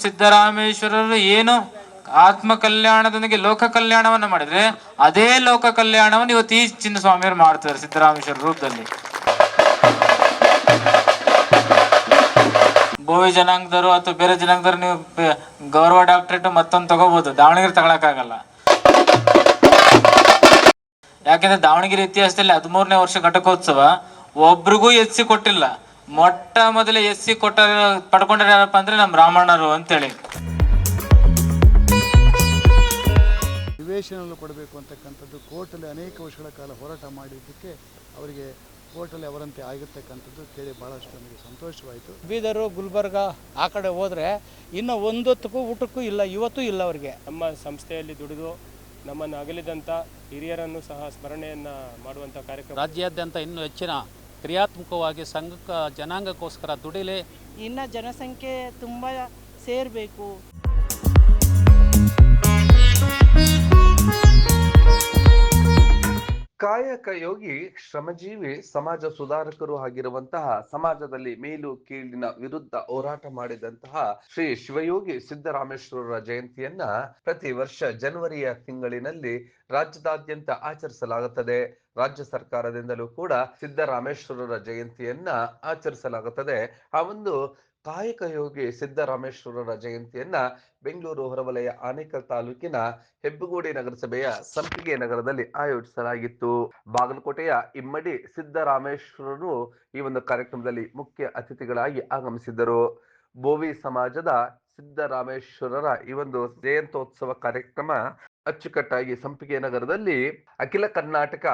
ಸಿದ್ದರಾಮೇಶ್ವರರು ಏನು ಆತ್ಮ ಕಲ್ಯಾಣದೊಂದಿಗೆ ಲೋಕ ಕಲ್ಯಾಣವನ್ನ ಮಾಡಿದ್ರೆ ಅದೇ ಲೋಕ ಕಲ್ಯಾಣವನ್ನು ಇವತ್ತು ಈ ಚಿನ್ನಸ್ವಾಮಿಯವರು ಮಾಡ್ತಾರೆ ಸಿದ್ದರಾಮೇಶ್ವರ ರೂಪದಲ್ಲಿ. ಬೋವಿ ಜನಾಂಗದವರು ಅಥವಾ ಬೇರೆ ಜನಾಂಗದವರು ನೀವು ಗೌರವ ಡಾಕ್ಟರೇಟ್ ಮತ್ತೊಂದು ತಗೋಬಹುದು, ದಾವಣಗೆರೆ ತಗೊಳಕ್ಕಾಗಲ್ಲ. ಯಾಕೆಂದ್ರೆ ದಾವಣಗೆರೆ ಇತಿಹಾಸದಲ್ಲಿ 13ನೇ ವರ್ಷ ಘಟಕೋತ್ಸವ ಒಬ್ರಿಗೂ ಎಸ್ಸಿ ಕೊಟ್ಟಿಲ್ಲ. ಮೊಟ್ಟ ಮೊದಲೇ ಎಸ್ಸಿ ಪಡ್ಕೊಂಡ್ರ ಯಾರಪ್ಪ ಅಂದ್ರೆ ನಮ್ಮ ರಾಮಣ್ಣರು ಅಂತೇಳಿ. ನಿವೇಶನ ಕೊಡಬೇಕು ಅಂತಕ್ಕಂಥದ್ದು ಕೋರ್ಟಲ್ಲಿ ಅನೇಕ ವರ್ಷಗಳ ಕಾಲ ಹೋರಾಟ ಮಾಡಿದ್ದಕ್ಕೆ ಅವರಿಗೆ ಕೋರ್ಟಲ್ಲಿ ಅವರಂತೆ ಆಗಿರ್ತಕ್ಕಂಥದ್ದು ಕೇಳಿ ಭಾಳಷ್ಟು ನಮಗೆ ಸಂತೋಷವಾಯಿತು. ಬೀದರು ಗುಲ್ಬರ್ಗ ಆ ಕಡೆ ಹೋದರೆ ಇನ್ನು ಒಂದೊತ್ತಕ್ಕೂ ಊಟಕ್ಕೂ ಇಲ್ಲ, ಇವತ್ತೂ ಇಲ್ಲ ಅವರಿಗೆ. ನಮ್ಮ ಸಂಸ್ಥೆಯಲ್ಲಿ ದುಡಿದು ನಮ್ಮನ್ನು ಅಗಲಿದಂಥ ಹಿರಿಯರನ್ನು ಸಹ ಸ್ಮರಣೆಯನ್ನು ಮಾಡುವಂಥ ಕಾರ್ಯಕ್ರಮ ರಾಜ್ಯಾದ್ಯಂತ ಇನ್ನೂ ಹೆಚ್ಚಿನ ಕ್ರಿಯಾತ್ಮಕವಾಗಿ ಸಂಘ ಜನಾಂಗಕ್ಕೋಸ್ಕರ ದುಡಿಲಿ. ಇನ್ನು ಜನಸಂಖ್ಯೆ ತುಂಬ ಸೇರಬೇಕು. ಕಾಯಕ ಯೋಗಿ, ಶ್ರಮಜೀವಿ, ಸಮಾಜ ಸುಧಾರಕರು ಆಗಿರುವಂತಹ, ಸಮಾಜದಲ್ಲಿ ಮೇಲು ಕೀಳಿನ ವಿರುದ್ಧ ಹೋರಾಟ ಮಾಡಿದಂತಹ ಶ್ರೀ ಶಿವಯೋಗಿ ಸಿದ್ದರಾಮೇಶ್ವರರ ಜಯಂತಿಯನ್ನ ಪ್ರತಿ ವರ್ಷ ಜನವರಿಯ ತಿಂಗಳಿನಲ್ಲಿ ರಾಜ್ಯದಾದ್ಯಂತ ಆಚರಿಸಲಾಗುತ್ತದೆ. ರಾಜ್ಯ ಸರ್ಕಾರದಿಂದಲೂ ಕೂಡ ಸಿದ್ದರಾಮೇಶ್ವರರ ಜಯಂತಿಯನ್ನ ಆಚರಿಸಲಾಗುತ್ತದೆ. ಆ ಒಂದು ಕಾಯಕ ಯೋಗಿ ಸಿದ್ದರಾಮೇಶ್ವರರ ಜಯಂತಿಯನ್ನ ಬೆಂಗಳೂರು ಹೊರವಲಯ ಆನೇಕಲ್ ತಾಲೂಕಿನ ಹೆಬ್ಬಗೋಡಿ ನಗರಸಭೆಯ ಸಂಪಿಗೆ ನಗರದಲ್ಲಿ ಆಯೋಜಿಸಲಾಗಿತ್ತು. ಬಾಗಲಕೋಟೆಯ ಇಮ್ಮಡಿ ಸಿದ್ದರಾಮೇಶ್ವರರು ಈ ಒಂದು ಕಾರ್ಯಕ್ರಮದಲ್ಲಿ ಮುಖ್ಯ ಅತಿಥಿಗಳಾಗಿ ಆಗಮಿಸಿದ್ದರು. ಬೋವಿ ಸಮಾಜದ ಸಿದ್ದರಾಮೇಶ್ವರರ ಈ ಒಂದು ಜಯಂತ್ಯೋತ್ಸವ ಕಾರ್ಯಕ್ರಮ ಅಚ್ಚುಕಟ್ಟಾಗಿ ಸಂಪಿಗೆ ನಗರದಲ್ಲಿ ಅಖಿಲ ಕರ್ನಾಟಕ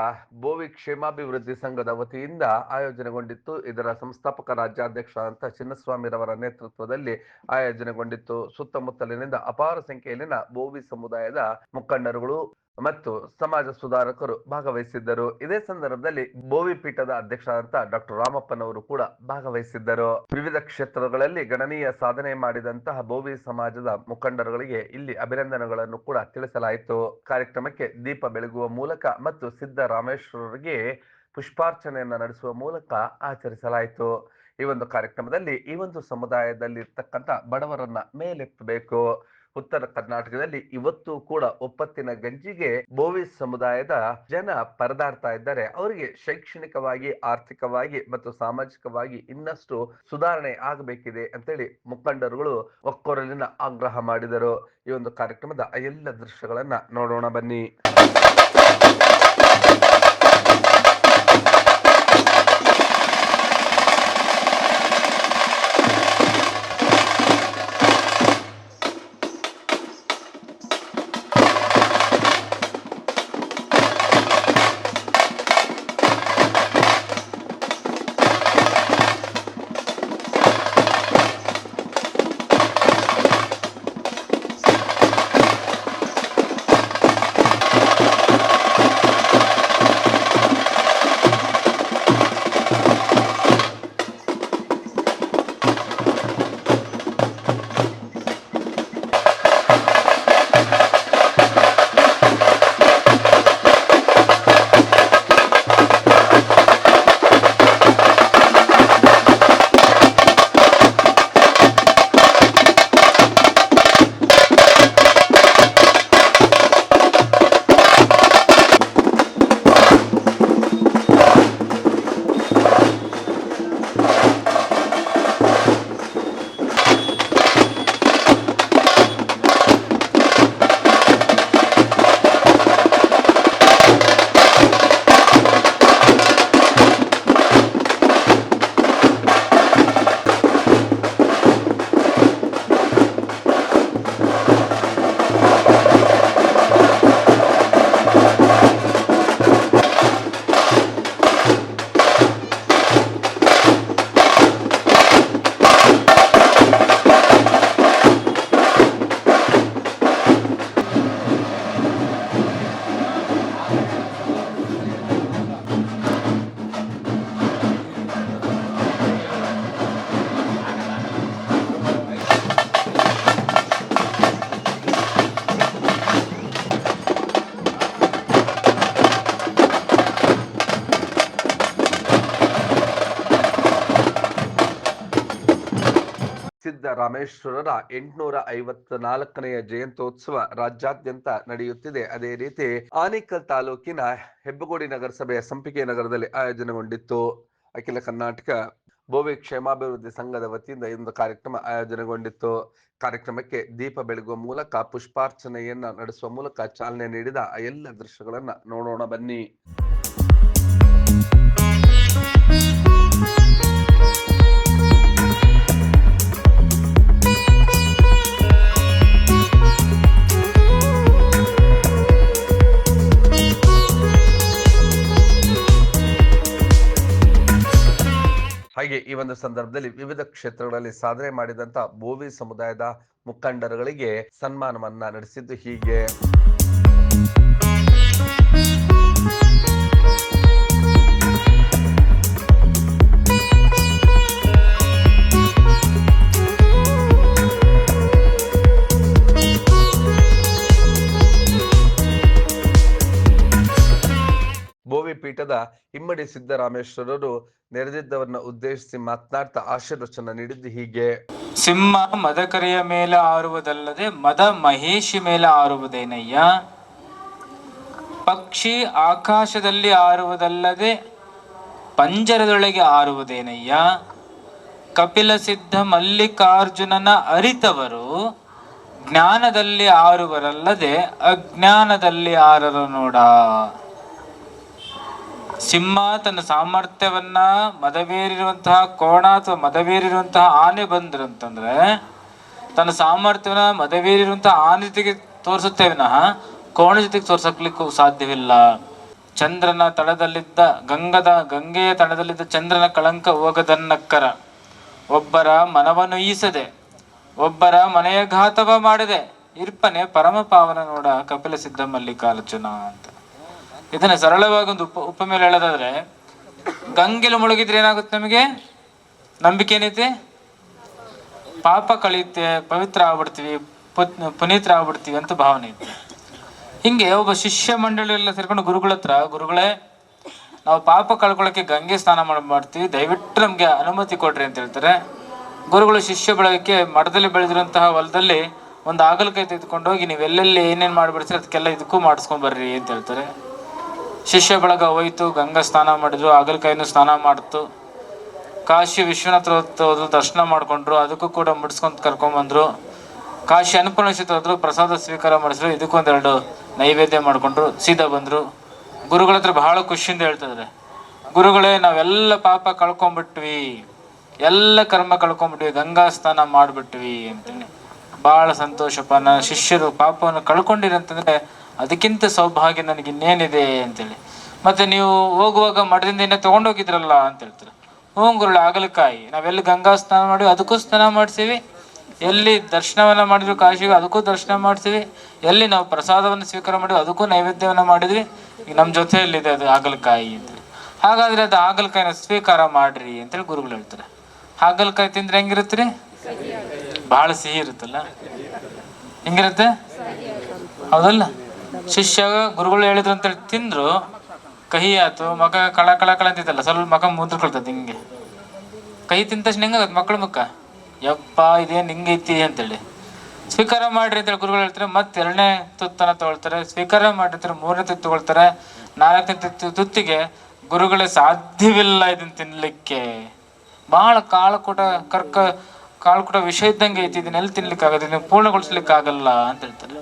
ಬೋವಿ ಕ್ಷೇಮಾಭಿವೃದ್ಧಿ ಸಂಘದ ವತಿಯಿಂದ ಆಯೋಜನೆಗೊಂಡಿತ್ತು. ಇದರ ಸಂಸ್ಥಾಪಕ ರಾಜ್ಯಾಧ್ಯಕ್ಷ ಅಂತ ಚಿನ್ನಸ್ವಾಮಿರವರ ನೇತೃತ್ವದಲ್ಲಿ ಆಯೋಜನೆಗೊಂಡಿತ್ತು. ಸುತ್ತಮುತ್ತಲಿನಿಂದ ಅಪಾರ ಸಂಖ್ಯೆಯಲ್ಲಿನ ಬೋವಿ ಸಮುದಾಯದ ಮುಖಂಡರುಗಳು ಮತ್ತು ಸಮಾಜ ಸುಧಾರಕರು ಭಾಗವಹಿಸಿದ್ದರು. ಇದೇ ಸಂದರ್ಭದಲ್ಲಿ ಬೋವಿ ಪೀಠದ ಅಧ್ಯಕ್ಷರಾದಂತಹ ಡಾಕ್ಟರ್ ರಾಮಪ್ಪನವರು ಕೂಡ ಭಾಗವಹಿಸಿದ್ದರು. ವಿವಿಧ ಕ್ಷೇತ್ರಗಳಲ್ಲಿ ಗಣನೀಯ ಸಾಧನೆ ಮಾಡಿದಂತಹ ಬೋವಿ ಸಮಾಜದ ಮುಖಂಡರುಗಳಿಗೆ ಇಲ್ಲಿ ಅಭಿನಂದನೆಗಳನ್ನು ಕೂಡ ತಿಳಿಸಲಾಯಿತು. ಕಾರ್ಯಕ್ರಮಕ್ಕೆ ದೀಪ ಬೆಳಗುವ ಮೂಲಕ ಮತ್ತು ಸಿದ್ದರಾಮೇಶ್ವರರಿಗೆ ಪುಷ್ಪಾರ್ಚನೆಯನ್ನ ನಡೆಸುವ ಮೂಲಕ ಆಚರಿಸಲಾಯಿತು. ಈ ಒಂದು ಕಾರ್ಯಕ್ರಮದಲ್ಲಿ ಈ ಒಂದು ಸಮುದಾಯದಲ್ಲಿ ಇರ್ತಕ್ಕಂಥ ಬಡವರನ್ನ ಮೇಲೆತ್ತಬೇಕು. ಉತ್ತರ ಕರ್ನಾಟಕದಲ್ಲಿ ಇವತ್ತು ಕೂಡ ಒಪ್ಪತ್ತಿನ ಗಂಜಿಗೆ ಬೋವಿ ಸಮುದಾಯದ ಜನ ಪರದಾಡ್ತಾ ಇದ್ದಾರೆ. ಅವರಿಗೆ ಶೈಕ್ಷಣಿಕವಾಗಿ, ಆರ್ಥಿಕವಾಗಿ ಮತ್ತು ಸಾಮಾಜಿಕವಾಗಿ ಇನ್ನಷ್ಟು ಸುಧಾರಣೆ ಆಗಬೇಕಿದೆ ಅಂತೇಳಿ ಮುಖಂಡರುಗಳು ಒಕ್ಕೊರಲಿನ ಆಗ್ರಹ ಮಾಡಿದರು. ಈ ಒಂದು ಕಾರ್ಯಕ್ರಮದ ಎಲ್ಲ ದೃಶ್ಯಗಳನ್ನ ನೋಡೋಣ ಬನ್ನಿ. ಸಿದ್ದರಾಮೇಶ್ವರರ 854ನೆಯ ಜಯಂತ್ಯೋತ್ಸವ ರಾಜ್ಯಾದ್ಯಂತ ನಡೆಯುತ್ತಿದೆ. ಅದೇ ರೀತಿ ಆನೇಕಲ್ ತಾಲೂಕಿನ ಹೆಬ್ಬಗೋಡಿ ನಗರಸಭೆಯ ಸಂಪಿಗೆ ನಗರದಲ್ಲಿ ಆಯೋಜನೆಗೊಂಡಿತ್ತು. ಅಖಿಲ ಕರ್ನಾಟಕ ಬೋವಿ ಕ್ಷೇಮಾಭಿವೃದ್ಧಿ ಸಂಘದ ವತಿಯಿಂದ ಒಂದು ಕಾರ್ಯಕ್ರಮ ಆಯೋಜನೆಗೊಂಡಿತ್ತು. ಕಾರ್ಯಕ್ರಮಕ್ಕೆ ದೀಪ ಬೆಳಗುವ ಮೂಲಕ ಪುಷ್ಪಾರ್ಚನೆಯನ್ನ ನಡೆಸುವ ಮೂಲಕ ಚಾಲನೆ ನೀಡಿದ ಆ ಎಲ್ಲ ದೃಶ್ಯಗಳನ್ನ ನೋಡೋಣ ಬನ್ನಿ. ಹಾಗೆ ಈ ಒಂದು ಸಂದರ್ಭದಲ್ಲಿ ವಿವಿಧ ಕ್ಷೇತ್ರಗಳಲ್ಲಿ ಸಾಧನೆ ಮಾಡಿದಂತ ಬೋವಿ ಸಮುದಾಯದ ಮುಖಂಡರುಗಳಿಗೆ ಸನ್ಮಾನವನ್ನ ನಡೆಸಿದ್ದು ಹೀಗೆ. ಬೋವಿ ಪೀಠದ ಇಮ್ಮಡಿ ಸಿದ್ದರಾಮೇಶ್ವರರು ನೆರೆದಿದ್ದವರನ್ನ ಉದ್ದೇಶಿಸಿ ಮಾತನಾಡ್ತಾ ಆಶೀರ್ವಚನ ನೀಡಿದ್ದು ಹೀಗೆ. ಸಿಂಹ ಮದಕರಿಯ ಮೇಲೆ ಆರುವುದಲ್ಲದೆ ಮದ ಮಹೇಶಿ ಮೇಲೆ ಆರುವುದೇನಯ್ಯ. ಪಕ್ಷಿ ಆಕಾಶದಲ್ಲಿ ಆರುವುದಲ್ಲದೆ ಪಂಜರದೊಳಗೆ ಆರುವುದೇನಯ್ಯ. ಕಪಿಲ ಸಿದ್ಧ ಮಲ್ಲಿಕಾರ್ಜುನನ ಅರಿತವರು ಜ್ಞಾನದಲ್ಲಿ ಆರುವರಲ್ಲದೆ ಅಜ್ಞಾನದಲ್ಲಿ ಆರರು ನೋಡ. ಸಿಂಹ ತನ್ನ ಸಾಮರ್ಥ್ಯವನ್ನ ಮದವೇರಿರುವಂತಹ ಕೋಣ ಅಥವಾ ಮದವೇರಿರುವಂತಹ ಆನೆ ಬಂದ್ರಂತಂದ್ರೆ ತನ್ನ ಸಾಮರ್ಥ್ಯವನ್ನ ಮದವೇರಿರುವಂತಹ ಆನೆ ಜೊತೆಗೆ ತೋರಿಸುತ್ತೆ ವಿನಃ ಕೋಣ ಜೊತೆಗೆ ತೋರ್ಸಕ್ಲಿಕ್ಕೂ ಸಾಧ್ಯವಿಲ್ಲ. ಚಂದ್ರನ ತಳದಲ್ಲಿದ್ದ ಗಂಗೆಯ ತಳದಲ್ಲಿದ್ದ ಚಂದ್ರನ ಕಳಂಕ ಹೋಗದನ್ನಕ್ಕರ. ಒಬ್ಬರ ಮನವನ್ನು ಈಸದೆ ಒಬ್ಬರ ಮನೆಯ ಘಾತವ ಮಾಡದೆ ಇರ್ಪನೆ ಪರಮ ಪಾವನ ನೋಡ ಕಪಿಲ ಸಿದ್ಧ ಮಲ್ಲಿಕಾರ್ಜುನ ಅಂತ. ಇದನ್ನ ಸರಳವಾಗಿ ಒಂದು ಉಪಮೇಲೆ ಹೇಳೋದಾದ್ರೆ, ಗಂಗೆಲು ಮುಳುಗಿದ್ರೆ ಏನಾಗುತ್ತೆ? ನಮಗೆ ನಂಬಿಕೆ ಏನೈತಿ? ಪಾಪ ಕಳೆಯುತ್ತೆ, ಪವಿತ್ರ ಆಗ್ಬಿಡ್ತೀವಿ, ಪುನೀತರ ಆಗ್ಬಿಡ್ತೀವಿ ಅಂತ ಭಾವನೆ ಐತಿ. ಹಿಂಗೆ ಒಬ್ಬ ಶಿಷ್ಯ ಮಂಡಳಿ ಎಲ್ಲ ಸೇರ್ಕೊಂಡು ಗುರುಗಳ ಹತ್ರ, ಗುರುಗಳೇ ನಾವು ಪಾಪ ಕಳ್ಕೊಳ್ಳೋಕೆ ಗಂಗೆ ಸ್ನಾನ ಮಾಡ್ತೀವಿ, ದಯವಿಟ್ಟು ನಮ್ಗೆ ಅನುಮತಿ ಕೊಡ್ರಿ ಅಂತ ಹೇಳ್ತಾರೆ. ಗುರುಗಳು ಶಿಷ್ಯ ಬಳಗಕ್ಕೆ ಮಠದಲ್ಲಿ ಬೆಳೆದಿರುವಂತಹ ಹೊಲದಲ್ಲಿ ಒಂದು ಆಗಲಕಾಯಿ ತೆಗೆದುಕೊಂಡು ಹೋಗಿ ನೀವೆಲ್ಲೆಲ್ಲಿ ಏನೇನು ಮಾಡಿಬಿಡ್ತೀರಿ ಅದಕ್ಕೆಲ್ಲ ಇದಕ್ಕೂ ಮಾಡಿಸ್ಕೊಂಡ್ ಬರ್ರಿ ಅಂತ ಹೇಳ್ತಾರೆ. ಶಿಷ್ಯ ಬಳಗ ಹೋಯ್ತು, ಗಂಗಾ ಸ್ನಾನ ಮಾಡಿದ್ರು, ಆಗಲಕಾಯಿನೂ ಸ್ನಾನ ಮಾಡ್ತು. ಕಾಶಿ ವಿಶ್ವನಾಥ ಹೋದ್ರು, ದರ್ಶನ ಮಾಡ್ಕೊಂಡ್ರು, ಅದಕ್ಕೂ ಕೂಡ ಮುಡಿಸ್ಕೊಂತ ಕರ್ಕೊಂಡ್ಬಂದ್ರು. ಕಾಶಿ ಅನ್ನಪೂರ್ಣೇಶ್ವರಿ ಹೋದ್ರು, ಪ್ರಸಾದ ಸ್ವೀಕಾರ ಮಾಡಿದ್ರು, ಇದಕ್ಕೊಂದೆರಡು ನೈವೇದ್ಯ ಮಾಡ್ಕೊಂಡ್ರು, ಸೀದಾ ಬಂದ್ರು. ಗುರುಗಳ ಹತ್ರ ಬಹಳ ಖುಷಿಯಿಂದ ಹೇಳ್ತಿದ್ರೆ, ಗುರುಗಳೇ ನಾವೆಲ್ಲ ಪಾಪ ಕಳ್ಕೊಂಡ್ಬಿಟ್ವಿ, ಎಲ್ಲ ಕರ್ಮ ಕಳ್ಕೊಂಡ್ಬಿಟ್ವಿ, ಗಂಗಾ ಸ್ನಾನ ಮಾಡ್ಬಿಟ್ವಿ ಅಂತೇಳಿ. ಬಹಳ ಸಂತೋಷಪ್ಪ, ನನ್ನ ಶಿಷ್ಯರು ಪಾಪವನ್ನು ಕಳ್ಕೊಂಡಿರಿ ಅಂತಂದ್ರೆ ಅದಕ್ಕಿಂತ ಸೌಭಾಗ್ಯ ನನಗೆ ಇನ್ನೇನಿದೆ ಅಂತೇಳಿ. ಮತ್ತೆ ನೀವು ಹೋಗುವಾಗ ಮಠದಿಂದ ಇನ್ನೇ ತಗೊಂಡೋಗಿದ್ರಲ್ಲ ಅಂತ ಹೇಳ್ತಾರೆ. ಗುರುಳು ಆಗಲಕಾಯಿ ನಾವೆಲ್ಲಿ ಗಂಗಾ ಸ್ನಾನ ಮಾಡಿವಿ ಅದಕ್ಕೂ ಸ್ನಾನ ಮಾಡಿಸಿವಿ, ಎಲ್ಲಿ ದರ್ಶನವನ್ನ ಮಾಡಿದ್ರು ಕಾಶಿಗೆ ಅದಕ್ಕೂ ದರ್ಶನ ಮಾಡಿಸಿವಿ, ಎಲ್ಲಿ ನಾವು ಪ್ರಸಾದವನ್ನು ಸ್ವೀಕಾರ ಮಾಡಿದ್ವಿ ಅದಕ್ಕೂ ನೈವೇದ್ಯವನ್ನ ಮಾಡಿದ್ವಿ, ಈಗ ನಮ್ಮ ಜೊತೆಯಲ್ಲಿದೆ ಅದು ಆಗಲಕಾಯಿ ಅಂತೇಳಿ. ಹಾಗಾದ್ರೆ ಅದು ಆಗಲಕಾಯಿನ ಸ್ವೀಕಾರ ಮಾಡ್ರಿ ಅಂತೇಳಿ ಗುರುಗಳು ಹೇಳ್ತಾರೆ. ಹಾಗಲಕಾಯಿ ತಿಂದ್ರೆ ಹೆಂಗಿರುತ್ತೆ ರೀ? ಬಹಳ ಸಿಹಿ ಇರುತ್ತಲ್ಲ, ಹೆಂಗಿರುತ್ತೆ ಹೌದಲ್ಲ? ಶಿಷ್ಯ ಗುರುಗಳು ಹೇಳಿದ್ರು ಅಂತೇಳಿ ತಿಂದ್ರು, ಕಹಿ ಆಯ್ತು, ಮಗ ಕಳ ಅಂತಿದ್ದಲ್ಲ, ಸ್ವಲ್ಪ ಮಗ ಮುದ್ರಕೊಳ್ತದೆ ಹಿಂಗೆ. ಕಹಿ ತಿಂದ ತಕ್ಷಣ ಹೆಂಗಾಗತ್ತೆ ಮಕ್ಕಳ ಮುಖ, ಯಪ್ಪ ಇದೇನು ಹಿಂಗೈತಿ ಅಂತೇಳಿ. ಸ್ವೀಕಾರ ಮಾಡ್ರಿ ಅಂತೇಳಿ ಗುರುಗಳು ಹೇಳ್ತಾರೆ. ಮತ್ತೆ 2ನೇ ತುತ್ತನ ತಗೊಳ್ತಾರೆ, ಸ್ವೀಕಾರ ಮಾಡ್ರಿ, 3ನೇ ತುತ್ತು ತಗೊಳ್ತಾರೆ, 4ನೇ ತುತ್ತಿಗೆ ಗುರುಗಳೇ ಸಾಧ್ಯವಿಲ್ಲ ಇದನ್ನ ತಿನ್ಲಿಕ್ಕೆ, ಬಹಳ ಕಾಳುಕೂಟ ವಿಷ ಇದ್ದಂಗೆ ಐತಿ, ಇದನ್ನೆಲ್ಲ ತಿನ್ಲಿಕ್ಕಾಗತ್ತೆ, ಇದನ್ನ ಪೂರ್ಣಗೊಳಿಸ್ಲಿಕ್ಕೆ ಆಗಲ್ಲ ಅಂತ ಹೇಳ್ತಾರೆ.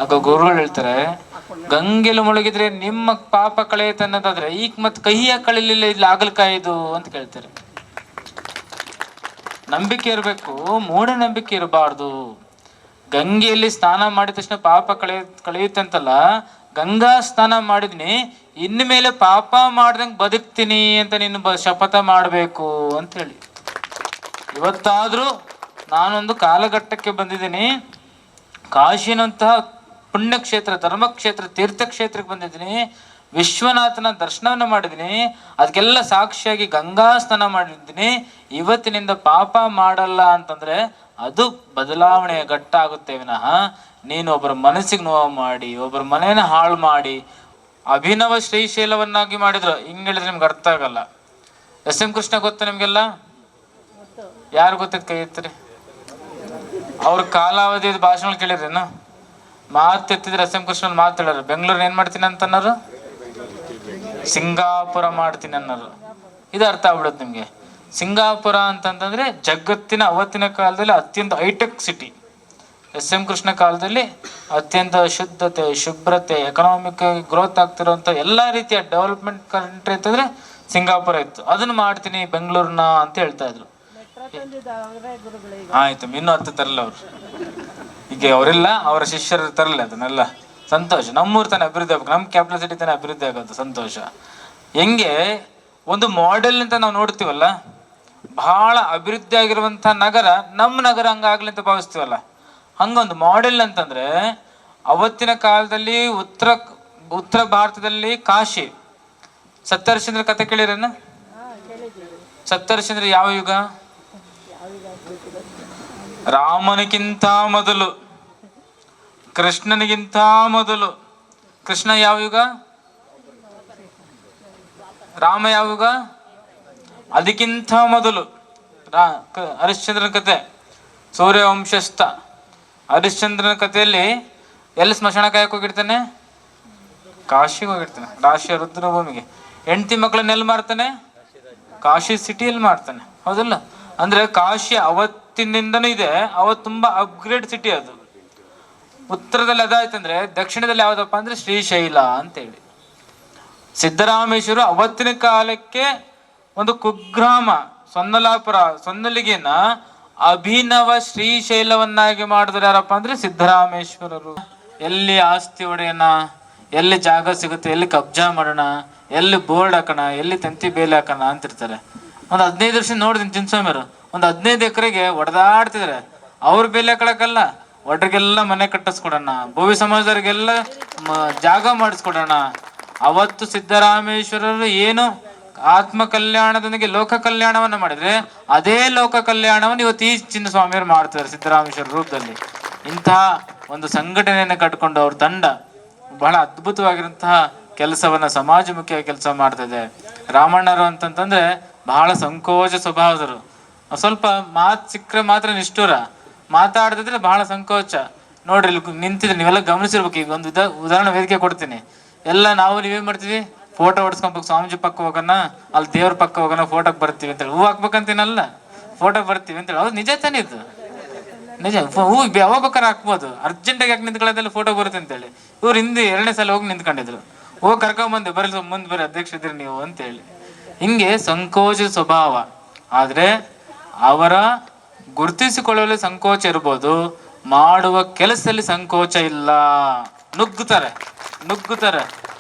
ಆಗ ಗುರುಗಳು ಹೇಳ್ತಾರೆ, ಗಂಗೆಲು ಮುಳುಗಿದ್ರೆ ನಿಮ್ಮ ಪಾಪ ಕಳೆಯುತ್ತೆ ಅನ್ನೋದಾದ್ರೆ ಈಗ ಮತ್ತೆ ಕಹಿಯ ಕಳಿಲಿಲ್ಲ, ಇಲ್ಲಿ ಆಗಲಕಾಯಿದು ಅಂತ ಕೇಳ್ತಾರೆ. ನಂಬಿಕೆ ಇರಬೇಕು, ಮೂಢನಂಬಿಕೆ ಇರಬಾರ್ದು. ಗಂಗೆಯಲ್ಲಿ ಸ್ನಾನ ಮಾಡಿದ ತಕ್ಷಣ ಪಾಪ ಕಳೆಯುತ್ತೆ ಅಂತಲ್ಲ, ಗಂಗಾ ಸ್ನಾನ ಮಾಡಿದ್ನಿ ಇನ್ನು ಮೇಲೆ ಪಾಪ ಮಾಡ್ದಂಗೆ ಬದುಕ್ತೀನಿ ಅಂತ ನೀನು ಶಪಥ ಮಾಡಬೇಕು ಅಂತ ಹೇಳಿ. ಇವತ್ತಾದ್ರೂ ನಾನೊಂದು ಕಾಲಘಟ್ಟಕ್ಕೆ ಬಂದಿದ್ದೀನಿ, ಕಾಶಿನಂತಹ ಪುಣ್ಯಕ್ಷೇತ್ರ, ಧರ್ಮಕ್ಷೇತ್ರ, ತೀರ್ಥಕ್ಷೇತ್ರಕ್ಕೆ ಬಂದಿದ್ದೀನಿ, ವಿಶ್ವನಾಥನ ದರ್ಶನವನ್ನು ಮಾಡಿದ್ದೀನಿ, ಅದಕ್ಕೆಲ್ಲ ಸಾಕ್ಷಿಯಾಗಿ ಗಂಗಾ ಸ್ನಾನ ಮಾಡಿದ್ದೀನಿ. ಇವತ್ತಿನಿಂದ ಪಾಪ ಮಾಡಲ್ಲ ಅಂತಂದ್ರೆ ಅದು ಬದಲಾವಣೆಯ ಘಟ್ಟ ಆಗುತ್ತೆ ವಿನಃ ನೀನು ಒಬ್ಬರ ಮನಸ್ಸಿಗೆ ನೋವು ಮಾಡಿ, ಒಬ್ಬರ ಮನೆಯನ್ನು ಹಾಳು ಮಾಡಿ, ಅಭಿನವ ಶ್ರೀಶೈಲವನ್ನಾಗಿ ಮಾಡಿದ್ರು. ಹಿಂಗೆ ಹೇಳಿದ್ರೆ ನಿಮ್ಗೆ ಅರ್ಥ ಆಗಲ್ಲ. ಎಸ್ ಎಂ ಕೃಷ್ಣ ಗೊತ್ತ ನಿಮ್ಗೆಲ್ಲ? ಯಾರು ಗೊತ್ತೈತೆ? ಕೈ ಎತ್ತರಿ. ಅವ್ರ ಕಾಲಾವಧಿಯ ಭಾಷಣ ಕೇಳಿರೇನು? ಮಾತೆತ್ತಿದ್ರೆ ಎಸ್ ಎಂ ಕೃಷ್ಣ ಮಾತಾಡೋರು, ಬೆಂಗಳೂರು ಏನ್ ಮಾಡ್ತೀನಿ ಅಂತ ಅನ್ನೋರು, ಸಿಂಗಾಪುರ ಮಾಡ್ತೀನಿ ಅನ್ನೋರು. ಇದು ಅರ್ಥ ಆಗ್ಬಿಡುತ್ತೆ ನಿಮ್ಗೆ. ಸಿಂಗಾಪುರ ಅಂತಂತಂದ್ರೆ ಜಗತ್ತಿನ ಅವತ್ತಿನ ಕಾಲದಲ್ಲಿ ಅತ್ಯಂತ hi tech city. S M Krishna ಕಾಲದಲ್ಲಿ ಅತ್ಯಂತ ಶುದ್ಧತೆ, ಶುಭ್ರತೆ, ಎಕನಾಮಿಕ್ ಗ್ರೋತ್ ಆಗ್ತಿರೋಂಥ ಎಲ್ಲ ರೀತಿಯ ಡೆವಲಪ್ಮೆಂಟ್ ಕಂಟ್ರಿ ಅಂತಂದ್ರೆ ಸಿಂಗಾಪುರ ಇತ್ತು. ಅದನ್ನ ಮಾಡ್ತೀನಿ ಬೆಂಗಳೂರಿನ ಅಂತ ಹೇಳ್ತಾ ಇದ್ರು. ಆಯ್ತು, ಇನ್ನೂ ಅರ್ಥ ತರಲ್ಲ ಅವ್ರು. ಈಗ ಅವರೆಲ್ಲ ಅವರ ಶಿಷ್ಯರು ತರಲ್ಲ ಅದನ್ನೆಲ್ಲ. ಸಂತೋಷ. ನಮ್ಮೂರು ತಾನೇ ಅಭಿವೃದ್ಧಿ ಆಗ್ಬೇಕು, ನಮ್ಮ ಕ್ಯಾಪಿಟಲ್ ಸಿಟಿ ತಾನೇ ಅಭಿವೃದ್ಧಿ ಆಗೋದು. ಸಂತೋಷ. ಹೆಂಗೆ ಒಂದು ಮಾಡೆಲ್ ಅಂತ ನಾವು ನೋಡ್ತೀವಲ್ಲ, ಬಹಳ ಅಭಿವೃದ್ಧಿ ಆಗಿರುವಂಥ ನಗರ ನಮ್ಮ ನಗರ ಹಂಗಾಗ್ಲಿ ಅಂತ ಭಾವಿಸ್ತೀವಲ್ಲ, ಹಂಗೊಂದು ಮಾಡೆಲ್ ಅಂತಂದ್ರೆ ಅವತ್ತಿನ ಕಾಲದಲ್ಲಿ ಉತ್ತರ ಭಾರತದಲ್ಲಿ ಕಾಶಿ. ಸಪ್ತರ್ಷಿಂದ್ರ ಕತೆ ಕೇಳಿರೇನ? ಸಪ್ತರ್ಷಿಂದ್ರ ಯಾವ ಯುಗ? ರಾಮನಿಗಿಂತ ಮೊದಲು, ಕೃಷ್ಣನಿಗಿಂತ ಮೊದಲು. ಕೃಷ್ಣ ಯಾವ ಯುಗ? ರಾಮ ಯಾವ ಯುಗ? ಅದಕ್ಕಿಂತ ಮೊದಲು. ಹರಿಶ್ಚಂದ್ರನ ಕತೆ, ಸೂರ್ಯವಂಶಸ್ಥ ಹರಿಶ್ಚಂದ್ರನ ಕಥೆಯಲ್ಲಿ ಎಲ್ಲಿ ಸ್ಮಶಾನ ಕಾಯಕ್ಕೆ ಹೋಗಿರ್ತಾನೆ? ಕಾಶಿಗೆ ಹೋಗಿರ್ತಾನೆ, ರಾಶಿಯ ರುದ್ರಭೂಮಿಗೆ. ಹೆಂಡತಿ ಮಕ್ಕಳನ್ನ ಎಲ್ಲಿ ಮಾಡ್ತಾನೆ? ಕಾಶಿ ಸಿಟಿಯಲ್ಲಿ ಮಾಡ್ತಾನೆ, ಹೌದಲ್ಲ? ಅಂದ್ರೆ ಕಾಶಿ ಅವತ್ತಿನಿಂದನೂ ಇದೆ, ಅವತ್ತು ತುಂಬಾ ಅಪ್ಗ್ರೇಡ್ ಸಿಟಿ ಅದು. ಉತ್ತರದಲ್ಲಿ ಅದಾಯ್ತಂದ್ರೆ ದಕ್ಷಿಣದಲ್ಲಿ ಯಾವ್ದಪ್ಪ ಅಂದ್ರೆ ಶ್ರೀಶೈಲ ಅಂತೇಳಿ. ಸಿದ್ದರಾಮೇಶ್ವರ ಅವತ್ತಿನ ಕಾಲಕ್ಕೆ ಒಂದು ಕುಗ್ರಾಮ ಸೊನ್ನಲಾಪುರ, ಸೊನ್ನಲಿಗೆನ ಅಭಿನವ ಶ್ರೀಶೈಲವನ್ನಾಗಿ ಮಾಡಿದ್ರೆ ಯಾರಪ್ಪ ಅಂದ್ರೆ ಸಿದ್ದರಾಮೇಶ್ವರರು. ಎಲ್ಲಿ ಆಸ್ತಿ ಒಡೆಯೋಣ, ಎಲ್ಲಿ ಜಾಗ ಸಿಗುತ್ತೆ, ಎಲ್ಲಿ ಕಬ್ಜಾ ಮಾಡೋಣ, ಎಲ್ಲಿ ಬೋರ್ಡ್ ಹಾಕೋಣ, ಎಲ್ಲಿ ತಂತಿ ಬೇಲಿ ಹಾಕೋಣ ಅಂತಿರ್ತಾರೆ. ಒಂದು 15 ವರ್ಷ ನೋಡಿದೀನಿ ಚಿನ್ನಸ್ವಾಮಿಯವರು, ಒಂದು 15 ಎಕರೆಗೆ ಹೊಡೆದಾಡ್ತಿದ್ರೆ. ಅವ್ರ ಬೇಲಿ ಹಾಕೊಳಕಲ್ಲ, ಒಡ್ರಿಗೆಲ್ಲ ಮನೆ ಕಟ್ಟಿಸ್ಕೊಡೋಣ, ಭೋವಿ ಸಮಾಜದವ್ರಿಗೆಲ್ಲ ಜಾಗ ಮಾಡಿಸ್ಕೊಡೋಣ. ಅವತ್ತು ಸಿದ್ದರಾಮೇಶ್ವರರು ಏನು ಆತ್ಮ ಕಲ್ಯಾಣದೊಂದಿಗೆ ಲೋಕ ಕಲ್ಯಾಣವನ್ನ ಮಾಡಿದ್ರೆ, ಅದೇ ಲೋಕ ಕಲ್ಯಾಣವನ್ನು ಇವತ್ತು ಈ ಚಿನ್ನಸ್ವಾಮಿಯವರು ಮಾಡ್ತಾರೆ ಸಿದ್ದರಾಮೇಶ್ವರ ರೂಪದಲ್ಲಿ. ಇಂತಹ ಒಂದು ಸಂಘಟನೆಯನ್ನು ಕಟ್ಕೊಂಡು ಅವ್ರ ತಂಡ ಬಹಳ ಅದ್ಭುತವಾಗಿರುವಂತಹ ಕೆಲಸವನ್ನ, ಸಮಾಜಮುಖಿಯಾಗಿ ಕೆಲಸ ಮಾಡ್ತಿದೆ. ರಾಮಣ್ಣರು ಅಂತಂತಂದ್ರೆ ಬಹಳ ಸಂಕೋಚ ಸ್ವಭಾವದರು. ಸ್ವಲ್ಪ ಮಾತು ಸಿಕ್ಕರೆ ಮಾತ್ರ ನಿಷ್ಠುರ, ಮಾತಾಡ್ತಿದ್ರೆ ಬಹಳ ಸಂಕೋಚ. ನೋಡ್ರಿ ಇಲ್ಲಿ ನಿಂತಿದ್ರೆ ನೀವೆಲ್ಲ ಗಮನಿಸಿರ್ಬೇಕು. ಈಗ ಒಂದು ಉದಾಹರಣೆ ವೇದಿಕೆ ಕೊಡ್ತೀನಿ. ಎಲ್ಲ ನಾವು ನೀವೇನ್ ಮಾಡ್ತೀವಿ, ಫೋಟೋ ಹೊಡ್ಸ್ಕೊಬೇಕು, ಸ್ವಾಮೀಜಿ ಪಕ್ಕ ಹೋಗೋಣ, ಅಲ್ಲಿ ದೇವ್ರ ಪಕ್ಕ ಹೋಗೋಣ, ಫೋಟೋಕ್ ಬರ್ತೀವಿ ಅಂತೇಳಿ. ಹೂ ಹಾಕ್ಬೇಕಂತೀನಲ್ಲ, ಫೋಟೋಕ್ ಬರ್ತೀವಿ ಅಂತೇಳಿ. ಹೌದು, ನಿಜ ತಾನೇ ಇದು, ನಿಜ. ಹೂ ಯಾವಾಗ ಬೇಕಾದ್ರೆ ಹಾಕ್ಬೋದು, ಅರ್ಜೆಂಟಾಗಿ ಯಾಕೆ ನಿಂತ್ಕೊಳ್ಳೋದೆಲ್ಲ ಫೋಟೋ ಬರುತ್ತೆ ಅಂತೇಳಿ. ಇವ್ರು ಹಿಂದೆ 2ನೇ ಸಲ ಹೋಗಿ ನಿಂತ್ಕೊಂಡಿದ್ರು. ಹೋಗಿ ಕರ್ಕೊಂಬಂದೆ, ಬರಲಿ ಮುಂದೆ ಬರ್ರಿ ಅಧ್ಯಕ್ಷ ಇದ್ರಿ ನೀವು ಅಂತೇಳಿ. ಹಿಂಗೆ ಸಂಕೋಚ ಸ್ವಭಾವ. ಆದ್ರೆ ಅವರ ಗುರುತಿಸಿಕೊಳ್ಳಲು ಸಂಕೋಚ ಇರ್ಬೋದು, ಮಾಡುವ ಕೆಲಸದಲ್ಲಿ ಸಂಕೋಚ ಇಲ್ಲ. ನುಗ್ಗುತ್ತಾರೆ,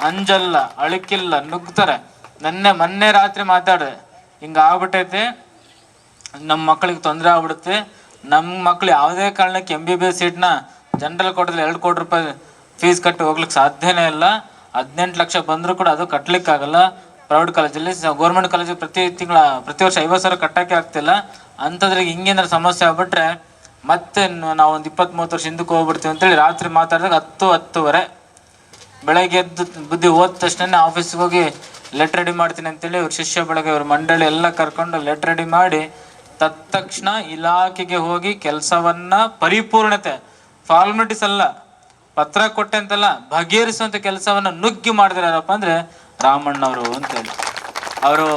ಅಂಜಲ್ಲ, ಅಳಕಿಲ್ಲ, ನುಗ್ಗುತ್ತಾರೆ. ಮೊನ್ನೆ ರಾತ್ರಿ ಮಾತಾಡಿದೆ, ಹಿಂಗ ಆಗ್ಬಿಟ್ಟೈತೆ, ನಮ್ಮ ಮಕ್ಕಳಿಗೆ ತೊಂದರೆ ಆಗ್ಬಿಡುತ್ತೆ, ನಮ್ಮ ಮಕ್ಳು ಯಾವುದೇ ಕಾರಣಕ್ಕೆ MBBS ಸೀಟ್ನ ಜನರಲ್ ಕೋಟದಲ್ಲಿ 2 ಕೋಟಿ ರೂಪಾಯಿ ಫೀಸ್ ಕಟ್ಟಿ ಹೋಗ್ಲಿಕ್ಕೆ ಸಾಧ್ಯನೇ ಇಲ್ಲ. 18 ಲಕ್ಷ ಬಂದರೂ ಕೂಡ ಅದು ಕಟ್ಲಿಕ್ಕಾಗಲ್ಲ. ಪ್ರೈವೇಟ್ ಕಾಲೇಜಲ್ಲಿ, ಗೌರ್ಮೆಂಟ್ ಕಾಲೇಜಲ್ಲಿ ಪ್ರತಿ ವರ್ಷ 50,000 ಕಟ್ಟಕ್ಕೆ ಆಗ್ತಿಲ್ಲ. ಅಂಥದ್ರಿಗೆ ಹಿಂಗೇನಾದ್ರು ಸಮಸ್ಯೆ ಆಗ್ಬಿಟ್ರೆ ಮತ್ತೆ ನಾವು ಒಂದು 20-30 ವರ್ಷ ಹಿಂದಕ್ಕೆ ಹೋಗ್ಬಿಡ್ತೀವಿ ಅಂತೇಳಿ ರಾತ್ರಿ ಮಾತಾಡಿದಾಗ 10-10:30 ಬೆಳಗ್ಗೆ ಎದ್ದು ಬುದ್ಧಿ ಹೋದ ತಕ್ಷಣ ಆಫೀಸ್ಗೆ ಹೋಗಿ ಲೆಟರ್ ರೆಡಿ ಮಾಡ್ತೀನಿ ಅಂತೇಳಿ ಅವ್ರ ಶಿಷ್ಯ ಬಳಗ, ಅವ್ರ ಮಂಡಳಿ ಎಲ್ಲ ಕರ್ಕೊಂಡು ಲೆಟರ್ ರೆಡಿ ಮಾಡಿ ತಕ್ಷಣ ಇಲಾಖೆಗೆ ಹೋಗಿ ಕೆಲಸವನ್ನ ಪರಿಪೂರ್ಣತೆ, ಫಾರ್ಮಾಲಿಟೀಸ್ ಅಲ್ಲ, ಪತ್ರ ಕೊಟ್ಟೆ ಅಂತಲ್ಲ, ಬಗೆಹರಿಸುವಂತ ಕೆಲಸವನ್ನ ನುಗ್ಗಿ ಮಾಡಿದ್ರೆ ಯಾರಪ್ಪ ಅಂದ್ರೆ ರಾಮಣ್ಣವರು ಅಂತೇಳಿ. ಅವರು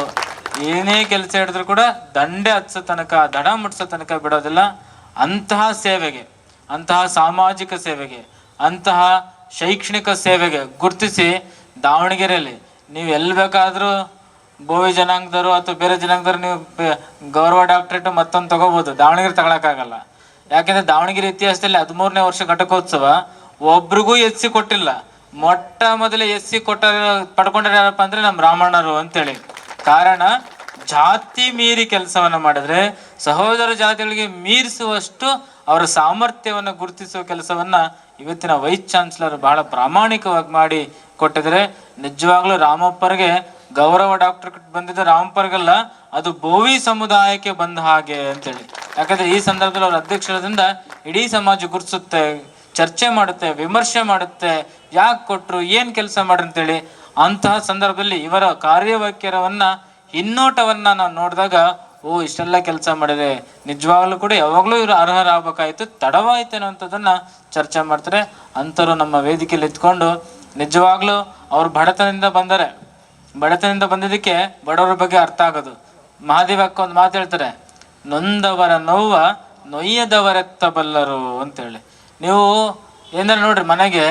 ಏನೇ ಕೆಲಸ ಹಿಡಿದ್ರು ಕೂಡ ದಂಡೆ ಹತ್ಸೋ ತನಕ, ದಡ ಮುಟ್ಸೋ ತನಕ ಬಿಡೋದಿಲ್ಲ. ಅಂತಹ ಸೇವೆಗೆ, ಅಂತಹ ಸಾಮಾಜಿಕ ಸೇವೆಗೆ, ಅಂತಹ ಶೈಕ್ಷಣಿಕ ಸೇವೆಗೆ ಗುರುತಿಸಿ ದಾವಣಗೆರೆಯಲ್ಲಿ ನೀವು ಎಲ್ಲಿ ಬೇಕಾದ್ರೂ ಬೋವಿ ಜನಾಂಗದವರು ಅಥವಾ ಬೇರೆ ಜನಾಂಗದವರು ನೀವು ಗೌರವ ಡಾಕ್ಟರೇಟ್ ಮತ್ತೊಂದು ತಗೋಬಹುದು, ದಾವಣಗೆರೆ ತಗೊಳಕ್ಕಾಗಲ್ಲ. ಯಾಕೆಂದ್ರೆ ದಾವಣಗೆರೆ ಇತಿಹಾಸದಲ್ಲಿ 13ನೇ ವರ್ಷ ಘಟಕೋತ್ಸವ ಒಬ್ರಿಗೂ SC ಕೊಟ್ಟಿಲ್ಲ. ಮೊಟ್ಟ ಮೊದಲೇ SC ಪಡ್ಕೊಂಡ್ರೆ ಯಾರಪ್ಪ ಅಂದ್ರೆ ನಮ್ಮ ರಾಮಣ್ಣರು ಅಂತೇಳಿ. ಕಾರಣ, ಜಾತಿ ಮೀರಿ ಕೆಲಸವನ್ನ ಮಾಡಿದ್ರೆ ಸಹೋದರ ಜಾತಿಗಳಿಗೆ ಮೀರಿಸುವಷ್ಟು ಅವರ ಸಾಮರ್ಥ್ಯವನ್ನು ಗುರುತಿಸುವ ಕೆಲಸವನ್ನ ಇವತ್ತಿನ ವೈಸ್ ಚಾನ್ಸಲರ್ ಬಹಳ ಪ್ರಾಮಾಣಿಕವಾಗಿ ಮಾಡಿ ಕೊಟ್ಟಿದ್ರೆ. ನಿಜವಾಗ್ಲೂ ರಾಮಪ್ಪರಿಗೆ ಗೌರವ ಡಾಕ್ಟರೇಟ್ ಬಂದಿದ್ದ ರಾಮಪ್ಪರಿಗಲ್ಲ, ಅದು ಬೋವಿ ಸಮುದಾಯಕ್ಕೆ ಬಂದ ಹಾಗೆ ಅಂತೇಳಿ. ಯಾಕಂದ್ರೆ ಈ ಸಂದರ್ಭದಲ್ಲಿ ಅವರ ಅಧ್ಯಕ್ಷರಿಂದ ಇಡೀ ಸಮಾಜ ಗುರುತಿಸುತ್ತೆ, ಚರ್ಚೆ ಮಾಡುತ್ತೆ, ವಿಮರ್ಶೆ ಮಾಡುತ್ತೆ, ಯಾಕೆ ಕೊಟ್ರು, ಏನ್ ಕೆಲಸ ಮಾಡ್ರಿ ಅಂತೇಳಿ. ಅಂತಹ ಸಂದರ್ಭದಲ್ಲಿ ಇವರ ಕಾರ್ಯವೈಖರವನ್ನ, ಹಿನ್ನೋಟವನ್ನ ನಾವು ನೋಡಿದಾಗ ಓ ಇಷ್ಟೆಲ್ಲ ಕೆಲಸ ಮಾಡಿದೆ, ನಿಜವಾಗ್ಲೂ ಕೂಡ ಯಾವಾಗಲೂ ಇವರು ಅರ್ಹರಾಗಬೇಕಾಯ್ತು, ತಡವಾಯ್ತು ಅನ್ನೋಂಥದ್ದನ್ನ ಚರ್ಚೆ ಮಾಡ್ತಾರೆ. ಅಂಥವ್ರು ನಮ್ಮ ವೇದಿಕೆಯಲ್ಲಿ ಎತ್ಕೊಂಡು ನಿಜವಾಗ್ಲೂ ಅವ್ರು ಬಡತನದಿಂದ ಬಂದರೆ, ಬಡತನದಿಂದ ಬಂದಿದ್ದಕ್ಕೆ ಬಡವರ ಬಗ್ಗೆ ಅರ್ಥ ಆಗೋದು. ಮಹಾದೇವ ಅಕ್ಕ ಒಂದು ಮಾತು ಹೇಳ್ತಾರೆ, ನೊಂದವರ ನೋವ ನೊಯ್ಯದವರೆತ್ತಬಲ್ಲರು ಅಂತೇಳಿ. ನೀವು ಏನಾರ ನೋಡ್ರಿ, ಮನೆಗೆ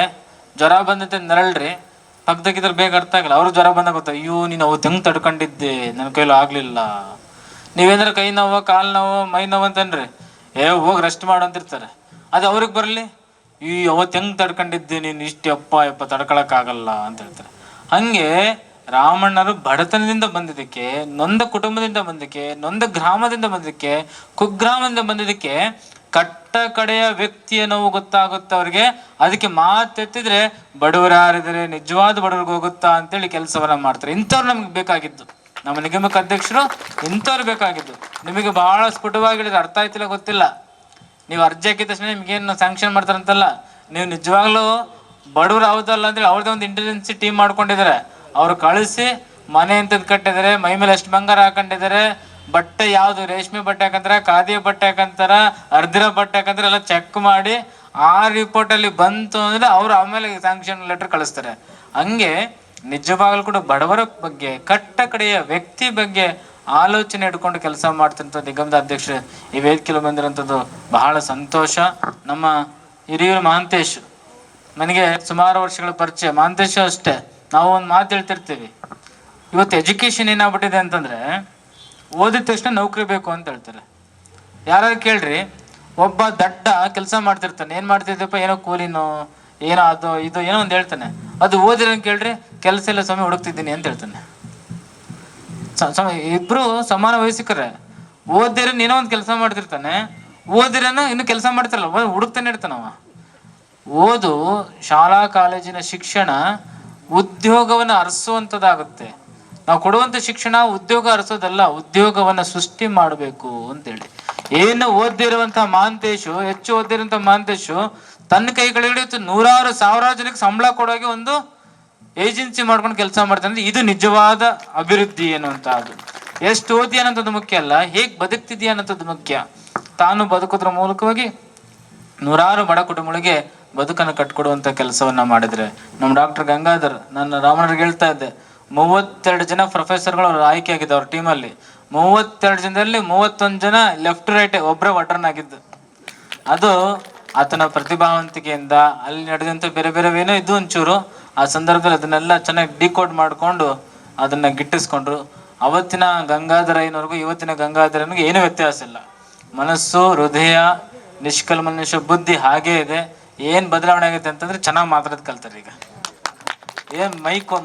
ಜ್ವರ ಬಂದೈತೆ ನರಳ್ರಿ, ಪಕ್ಕದಾಗಿದ್ರೆ ಬೇಗ ಅರ್ಥ ಆಗಲ್ಲ. ಅವ್ರು ಜ್ವರ ಬಂದಾಗ ಗೊತ್ತಾ, ಅಯ್ಯೋ ನೀನು ಅವತ್ತು ಹೆಂಗೆ ತಡ್ಕೊಂಡಿದ್ದೆ, ನನ್ನ ಕೈಲಿ ಆಗಲಿಲ್ಲ. ನೀವೇನಾರ ಕೈ ನೋವು, ಕಾಲು ನೋವು, ಮೈ ನೋವು ಅಂತನ್ರಿ, ಹೋಗಿ ರೆಸ್ಟ್ ಮಾಡು ಅಂತಿರ್ತಾರೆ. ಅದು ಅವ್ರಿಗೆ ಬರಲಿ, ಈ ಅವತ್ತು ಹೆಂಗೆ ತಡ್ಕೊಂಡಿದ್ದೆ ನೀನು, ಇಷ್ಟು ಯಪ್ಪ ತಡ್ಕೊಳಕ್ಕಾಗಲ್ಲ ಅಂತ ಹೇಳ್ತಾರೆ. ಹಂಗೆ ರಾಮಣ್ಣರು ಬಡತನದಿಂದ ಬಂದಿದ್ದಕ್ಕೆ, ನೊಂದ ಕುಟುಂಬದಿಂದ ಬಂದಿದ್ದಕ್ಕೆ, ನೊಂದ ಗ್ರಾಮದಿಂದ ಬಂದಿದ್ದಕ್ಕೆ, ಕುಗ್ರಾಮದಿಂದ ಬಂದಿದ್ದಕ್ಕೆ ಕಟ್ಟ ಕಡೆಯ ವ್ಯಕ್ತಿಯ ನೋವು ಗೊತ್ತಾಗುತ್ತೆ ಅವ್ರಿಗೆ. ಅದಕ್ಕೆ ಮಾತೆತ್ತಿದ್ರೆ ಬಡವರು ಯಾರಿದ್ದಾರೆ, ನಿಜವಾದ ಬಡವ್ರಿಗೆ ಹೋಗುತ್ತಾ ಅಂತೇಳಿ ಕೆಲಸವನ್ನ ಮಾಡ್ತಾರೆ. ಇಂಥವ್ರು ನಮ್ಗೆ ಬೇಕಾಗಿದ್ದು, ನಮ್ಮ ನಿಗಮಕ್ಕೆ ಅಧ್ಯಕ್ಷರು ಇಂಥವ್ರು ಬೇಕಾಗಿದ್ದು. ನಿಮಗೆ ಬಹಳ ಸ್ಫುಟವಾಗಿ ಹೇಳಿದ್ರೆ ಅರ್ಥ ಆಯ್ತಿಲ್ಲ ಗೊತ್ತಿಲ್ಲ. ನೀವು ಅರ್ಜಿ ಹಾಕಿದ ತಕ್ಷಣ ನಿಮ್ಗೇನು ಸ್ಯಾಂಕ್ಷನ್ ಮಾಡ್ತಾರಂತಲ್ಲ, ನೀವು ನಿಜವಾಗ್ಲೂ ಬಡವ್ರು ಹೌದಲ್ಲ ಅಂದ್ರೆ ಅವ್ರದ್ದೇ ಒಂದು ಇಂಟೆಲಿಜೆನ್ಸಿ ಟೀಮ್ ಮಾಡ್ಕೊಂಡಿದ್ದಾರೆ. ಅವ್ರು ಕಳಿಸಿ ಮನೆ ಅಂತದ್ ಕಟ್ಟಿದ್ದಾರೆ, ಮೈ ಮೇಲೆ ಎಷ್ಟು ಬಂಗಾರ ಹಾಕೊಂಡಿದ್ದಾರೆ, ಬಟ್ಟೆ ಯಾವ್ದು ರೇಷ್ಮೆ ಬಟ್ಟೆ ಹಾಕಂತಾರ, ಖಾದಿ ಬಟ್ಟೆ ಹಾಕಂತಾರ, ಅರ್ಧಿರ ಬಟ್ಟೆ ಹಾಕಂತಾರ, ಎಲ್ಲ ಚೆಕ್ ಮಾಡಿ ಆ ರಿಪೋರ್ಟ್ ಅಲ್ಲಿ ಬಂತು ಅಂದ್ರೆ ಅವ್ರು ಆಮೇಲೆ ಸ್ಯಾಂಕ್ಷನ್ ಲೆಟರ್ ಕಳಿಸ್ತಾರೆ. ಹಂಗೆ ನಿಜವಾಗ್ಲೂ ಕೂಡ ಬಡವರ ಬಗ್ಗೆ, ಕಟ್ಟ ಕಡೆಯ ವ್ಯಕ್ತಿ ಬಗ್ಗೆ ಆಲೋಚನೆ ಇಟ್ಕೊಂಡು ಕೆಲಸ ಮಾಡ್ತಂಥ ನಿಗಮದ ಅಧ್ಯಕ್ಷರು ಈ ವೇದಿಕೆಯಲ್ಲಿ ಬಂದಿರೋಂಥದ್ದು ಬಹಳ ಸಂತೋಷ. ನಮ್ಮ ಹಿರಿಯೂರು ಮಹಾಂತೇಶ್ ನನಗೆ ಸುಮಾರು ವರ್ಷಗಳ ಪರಿಚಯ. ಮಹಾಂತೇಶ್ ಅಷ್ಟೇ, ನಾವು ಒಂದು ಮಾತು ಹೇಳ್ತಿರ್ತೀವಿ, ಇವತ್ತು ಎಜುಕೇಶನ್ ಏನಾಗ್ಬಿಟ್ಟಿದೆ ಅಂತಂದ್ರೆ ಓದಿದ ತಕ್ಷಣ ನೌಕರಿ ಬೇಕು ಅಂತ ಹೇಳ್ತಾರೆ. ಯಾರು ಕೇಳ್ರಿ, ಒಬ್ಬ ದಡ್ಡ ಕೆಲಸ ಮಾಡ್ತಿರ್ತಾನೆ, ಏನ್ ಮಾಡ್ತಿದ್ದಪ್ಪ, ಏನೋ ಕೂಲಿನೋ ಏನೋ ಅದು ಇದು ಏನೋ ಒಂದು ಹೇಳ್ತಾನೆ. ಅದು ಓದಿರ ಕೇಳ್ರಿ, ಕೆಲಸ ಎಲ್ಲ ಸ್ವಾಮಿ ಹುಡುಕ್ತಿದ್ದೀನಿ ಅಂತ ಹೇಳ್ತಾನೆ. ಇಬ್ರು ಸಮಾನ ವಯಸ್ಸಿಕರೇ. ಓದಿರ ಏನೋ ಒಂದು ಕೆಲಸ ಮಾಡ್ತಿರ್ತಾನೆ, ಓದಿರನ ಇನ್ನು ಕೆಲಸ ಮಾಡ್ತಿರಲ್ಲ, ಹುಡುಕ್ತಾನೆ ಇರ್ತಾನವ. ಓದು, ಶಾಲಾ ಕಾಲೇಜಿನ ಶಿಕ್ಷಣ ಉದ್ಯೋಗವನ್ನು ಅರಸುವಂಥದ್ದಾಗುತ್ತೆ. ನಾವು ಕೊಡುವಂಥ ಶಿಕ್ಷಣ ಉದ್ಯೋಗ ಅರಸೋದಲ್ಲ, ಉದ್ಯೋಗವನ್ನ ಸೃಷ್ಟಿ ಮಾಡಬೇಕು ಅಂತೇಳಿ. ಏನು ಓದಿರುವಂತಹ ಮಹಾಂತೇಶು, ಹೆಚ್ಚು ಓದಿರುವಂತಹ ಮಹಾಂತೇಶು ತನ್ನ ಕೈಗಳಿಗೆ ನೂರಾರು ಸಾವಿರಾರು ಜನಕ್ಕೆ ಸಂಬಳ ಕೊಡೋಕೆ ಒಂದು ಏಜೆನ್ಸಿ ಮಾಡ್ಕೊಂಡು ಕೆಲಸ ಮಾಡ್ತಾನೆ. ಇದು ನಿಜವಾದ ಅಭಿವೃದ್ಧಿ ಅನ್ನುವಂಥದ್ದು. ಎಷ್ಟು ಓದಿ ಅನ್ನೋಂಥದ್ದು ಮುಖ್ಯ ಅಲ್ಲ, ಹೇಗೆ ಬದುಕ್ತಿದೆಯಾ ಅನ್ನೋಂಥದ್ದು ಮುಖ್ಯ. ತಾನು ಬದುಕೋದ್ರ ಮೂಲಕವಾಗಿ ನೂರಾರು ಬಡ ಕುಟುಂಬಗಳಿಗೆ ಬದುಕನ್ನು ಕಟ್ಕೊಡುವಂಥ ಕೆಲಸವನ್ನ ಮಾಡಿದ್ರೆ ನಮ್ಮ ಡಾಕ್ಟರ್ ಗಂಗಾಧರ್, ನಾನು ರಾಮಣ್ಣರಿಗೆ ಹೇಳ್ತಾ ಇದ್ದೆ, 32 ಜನ ಪ್ರೊಫೆಸರ್ಗಳು ಅವ್ರು ಆಯ್ಕೆ ಆಗಿದ್ದು ಅವ್ರ ಟೀಮಲ್ಲಿ. 32 ಜನದಲ್ಲಿ 31 ಜನ ಲೆಫ್ಟ್ ರೈಟ್, ಒಬ್ಬರೇ ವಟರ್ನ್ ಆಗಿದ್ದು. ಅದು ಆತನ ಪ್ರತಿಭಾವಂತಿಕೆಯಿಂದ ಅಲ್ಲಿ ನಡೆದಂಥ ಬೇರೆ ಬೇರೆ ಏನೋ ಇದು ಒಂಚೂರು ಆ ಸಂದರ್ಭದಲ್ಲಿ ಅದನ್ನೆಲ್ಲ ಚೆನ್ನಾಗಿ ಡಿಕೋಡ್ ಮಾಡಿಕೊಂಡು ಅದನ್ನ ಗಿಟ್ಟಿಸ್ಕೊಂಡ್ರು. ಅವತ್ತಿನ ಗಂಗಾಧರಯ್ಯನವ್ರಿಗೂ ಇವತ್ತಿನ ಗಂಗಾಧರನಿಗೂ ಏನೂ ವ್ಯತ್ಯಾಸ ಇಲ್ಲ. ಮನಸ್ಸು, ಹೃದಯ, ನಿಷ್ಕಲ್ಮಶ ಬುದ್ಧಿ ಹಾಗೇ ಇದೆ. ಏನ್ ಬದಲಾವಣೆ ಆಗುತ್ತೆ ಅಂತಂದ್ರೆ ಚೆನ್ನಾಗಿ ಮಾತಾಡೋದು ಕಲ್ತಾರೆ. ಈಗ ಏನ್